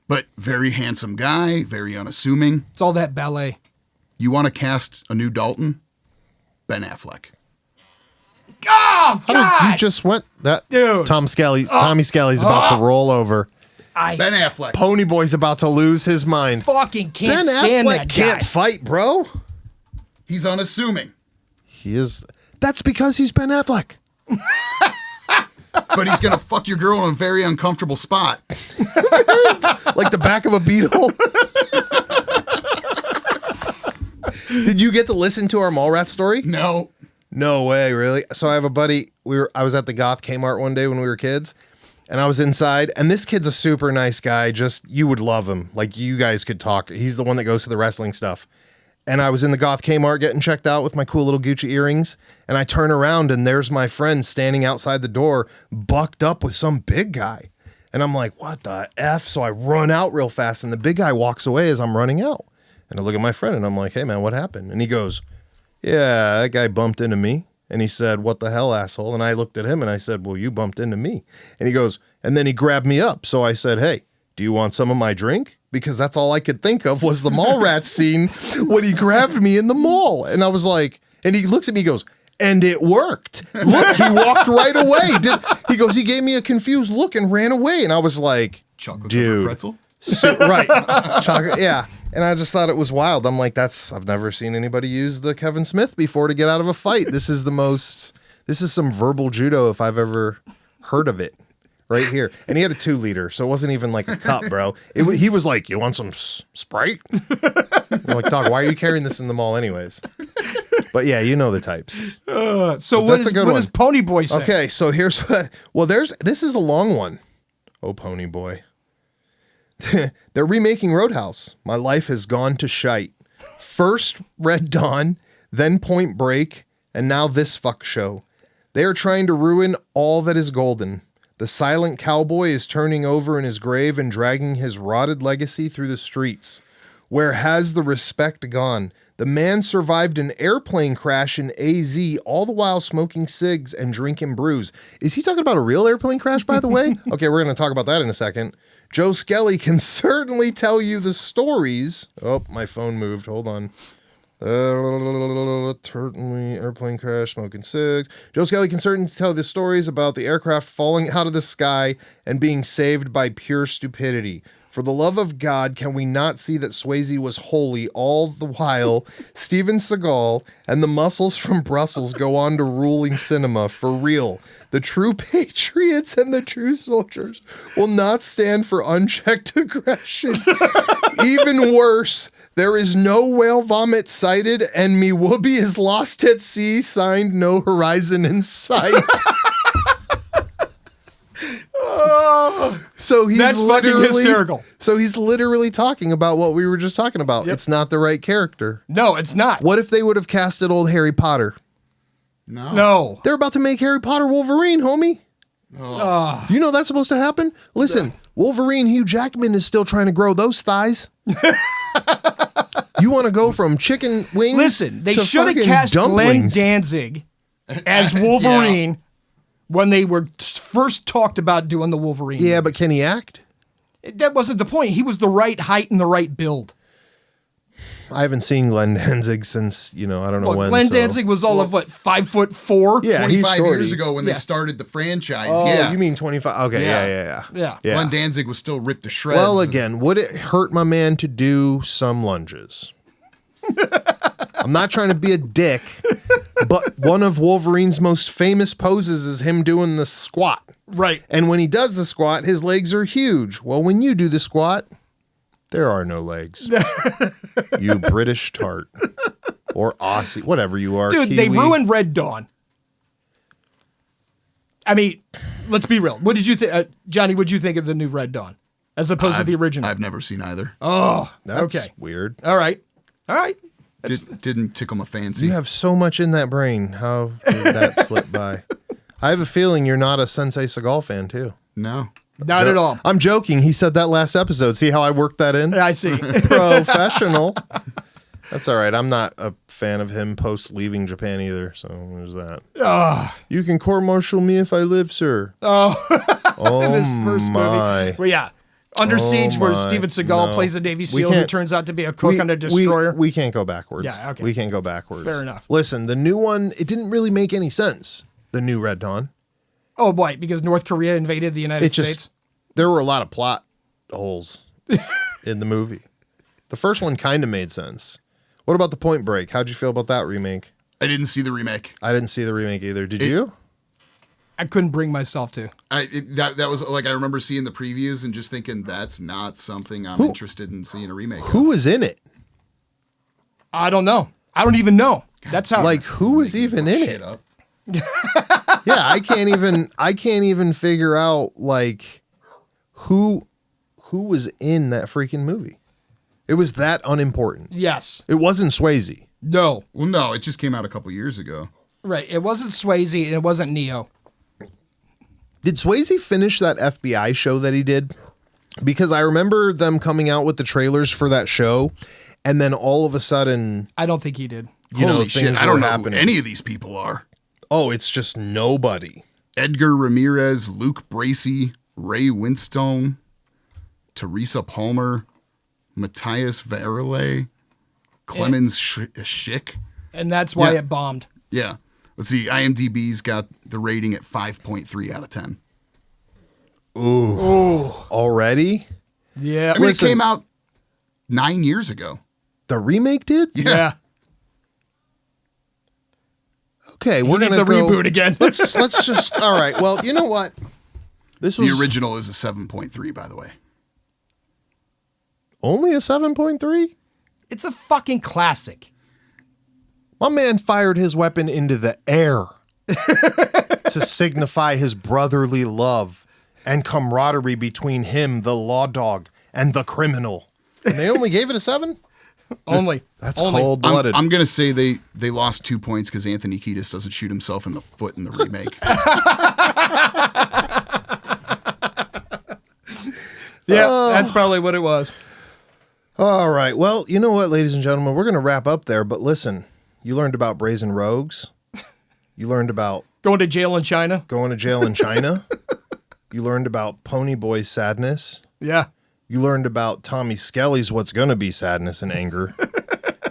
But very handsome guy, very unassuming. It's all that ballet. You want to cast a new Dalton? Ben Affleck. Oh You God, just went that Dude. Tommy Skelly's about to roll over. I Ben Affleck. Ponyboy's about to lose his mind. fucking can't Ben stand Affleck that can't guy. fight, bro. He's unassuming. He is. That's because he's Ben Affleck. but he's gonna fuck your girl in a very uncomfortable spot. Like the back of a beetle. Did you get to listen to our Mallrats story? No. No way, really. So I have a buddy. I was at the Goth Kmart one day when we were kids, and I was inside. And this kid's a super nice guy. Just you would love him. Like you guys could talk. He's the one that goes to the wrestling stuff. And I was in the Goth Kmart getting checked out with my cool little Gucci earrings. And I turn around and there's my friend standing outside the door, bucked up with some big guy. And I'm like, what the F? So I run out real fast, and the big guy walks away as I'm running out. And I look at my friend and I'm like, hey man, what happened? And he goes, yeah, that guy bumped into me. And he said, what the hell, asshole? And I looked at him and I said, well, you bumped into me. And he goes, and then he grabbed me up. So I said, hey, do you want some of my drink? Because that's all I could think of was the Mallrats scene when he grabbed me in the mall. And I was like, and he looks at me, he goes, and it worked. Look, he walked right away. He goes, he gave me a confused look and ran away. And I was like, Chocolate dude. pretzel? Right. Chocolate, yeah. And I just thought it was wild. I'm like, I've never seen anybody use the Kevin Smith before to get out of a fight. This is some verbal judo if I've ever heard of it. Right here. And he had a 2-liter, so it wasn't even like a cup, bro. He was like, you want some Sprite? I'm like, dog, why are you carrying this in the mall anyways? But yeah, you know the types. So what does Pony Boy say? Okay, so here's what. Well, this is a long one. Oh, Pony Boy. They're remaking Roadhouse. My life has gone to shite. First Red Dawn, then Point Break, and now this fuck show. They are trying to ruin all that is golden. The silent cowboy is turning over in his grave and dragging his rotted legacy through the streets. Where has the respect gone? The man survived an airplane crash in AZ, all the while smoking cigs and drinking brews. Is he talking about a real airplane crash, by the way? Okay, we're going to talk about that in a second. Joe Skelly can certainly tell you the stories. Oh, my phone moved. Hold on. Certainly airplane crash, smoking cigs. Joe Skelly can certainly tell the stories about the aircraft falling out of the sky and being saved by pure stupidity. For the love of God, can we not see that Swayze was holy all the while Steven Seagal and the muscles from Brussels go on to ruling cinema for real? The true patriots and the true soldiers will not stand for unchecked aggression. Even worse, there is no whale vomit sighted, and me whoopee is lost at sea, signed no horizon in sight. So That's fucking hysterical. So he's literally talking about what we were just talking about. Yep. It's not the right character. No, it's not. What if they would have casted old Harry Potter? No. They're about to make Harry Potter Wolverine, homie. Oh. You know that's supposed to happen? Listen, Wolverine Hugh Jackman is still trying to grow those thighs. You want to go from chicken wings? Listen, they to should have cast dumplings. Glenn Danzig as Wolverine when they were first talked about doing the Wolverine. Yeah, but can he act? That wasn't the point. He was the right height and the right build. I haven't seen Glenn Danzig since, I don't know when. Glenn Danzig was all of 5'4"? Yeah, 25 years ago when they started the franchise. Oh, yeah. You mean 25? Okay, yeah. Glenn Danzig was still ripped to shreds. Well, again, would it hurt my man to do some lunges? I'm not trying to be a dick, but one of Wolverine's most famous poses is him doing the squat. Right. And when he does the squat, his legs are huge. Well, when you do the squat, there are no legs. You British tart. Or Aussie, whatever you are. Dude, Kiwi. they ruined Red Dawn. I mean, let's be real. What did you think, Johnny, what did you think of the new Red Dawn as opposed to the original? I've never seen either. Oh, that's okay. Weird. All right. Didn't tickle my fancy. You have so much in that brain. How did that slip by? I have a feeling you're not a Sensei Seagal fan, too. No. Not at all. I'm joking. He said that last episode. See how I worked that in? I see. Professional. That's all right. I'm not a fan of him post leaving Japan either. So there's that. You can court-martial me if I live, sir. Oh, this first my. movie. Well, yeah. Under Siege, where Steven Seagal plays a Navy SEAL who turns out to be a cook on a destroyer. We can't go backwards. Yeah, okay. We can't go backwards. Fair enough. Listen, the new one, it didn't really make any sense. The new Red Dawn. Oh, boy, because North Korea invaded the United States? There were a lot of plot holes in the movie. The first one kind of made sense. What about the Point Break? How'd you feel about that remake? I didn't see the remake. I didn't see the remake either. Did you? I couldn't bring myself to. That was like, I remember seeing the previews and just thinking that's not something I'm interested in seeing a remake Who of. was in it? I don't know. I don't even know. That's how. Like, who was even in Shit it? up. Yeah, I can't even figure out like who was in that freaking movie. It was that unimportant. Yes. It wasn't Swayze. No. Well, no, it just came out a couple years ago. Right. It wasn't Swayze and it wasn't Neo. Did Swayze finish that FBI show that he did? Because I remember them coming out with the trailers for that show, and then all of a sudden, I don't think he did. you know, Holy shit, things I don't were know happening. who any of these people are. Oh, it's just nobody. Edgar Ramirez, Luke Bracey, Ray Winstone, Teresa Palmer, Matthias Varelay, Clemens Schick. And that's why Yeah. it bombed. Yeah. Let's see. IMDb's got the rating at 5.3 out of 10. Already? Yeah. I mean, Listen. it came out 9 years ago. The remake did? Yeah. Okay, we're needs gonna a go, reboot again. let's just. All right. Well, you know what? This was The original is a 7.3, by the way. only a 7.3. It's a fucking classic. My man fired his weapon into the air to signify his brotherly love and camaraderie between him, the law dog, and the criminal. And they only gave it a 7? Only. That's Only. cold-blooded. I'm going to say they lost 2 points because Anthony Kiedis doesn't shoot himself in the foot in the remake. Yeah, that's probably what it was. All right. Well, you know what, ladies and gentlemen, we're going to wrap up there. But listen, you learned about brazen rogues. You learned about Going to jail in China. going to jail in China. You learned about Pony Boy's sadness. Yeah. You learned about Tommy Skelly's what's going to be sadness and anger.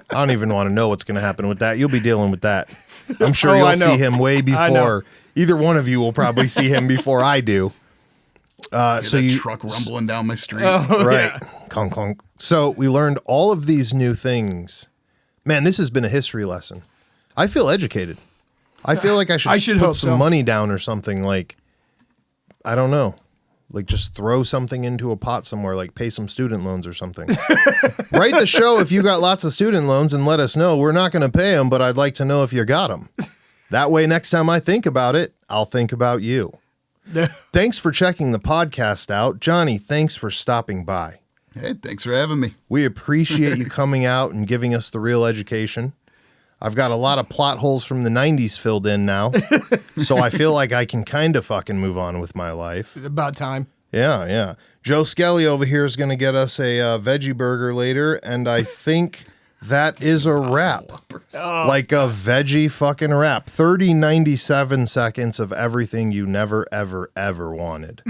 I don't even want to know what's going to happen with that. You'll be dealing with that. I'm sure Oh, I you'll know. see him way I know. before. Either one of you will probably see him before I do. So So that you truck rumbling down my street. right. Clunk, clunk. So we learned all of these new things. Man, this has been a history lesson. I feel educated. I feel like I should put hope some so. money down or something. Like, I don't know. Like, just throw something into a pot somewhere, like pay some student loans or something. Write the show if you got lots of student loans and let us know. We're not going to pay them, but I'd like to know if you got them. That way, next time I think about it, I'll think about you. Thanks for checking the podcast out. Johnny, thanks for stopping by. Hey, thanks for having me. We appreciate you coming out and giving us the real education. I've got a lot of plot holes from the 90s filled in now, so I feel like I can kind of fucking move on with my life. About time. Yeah, yeah. Joe Skelly over here is going to get us a veggie burger later, and I think that is a wrap. Like a veggie fucking wrap. 97 seconds of everything you never, ever, ever wanted.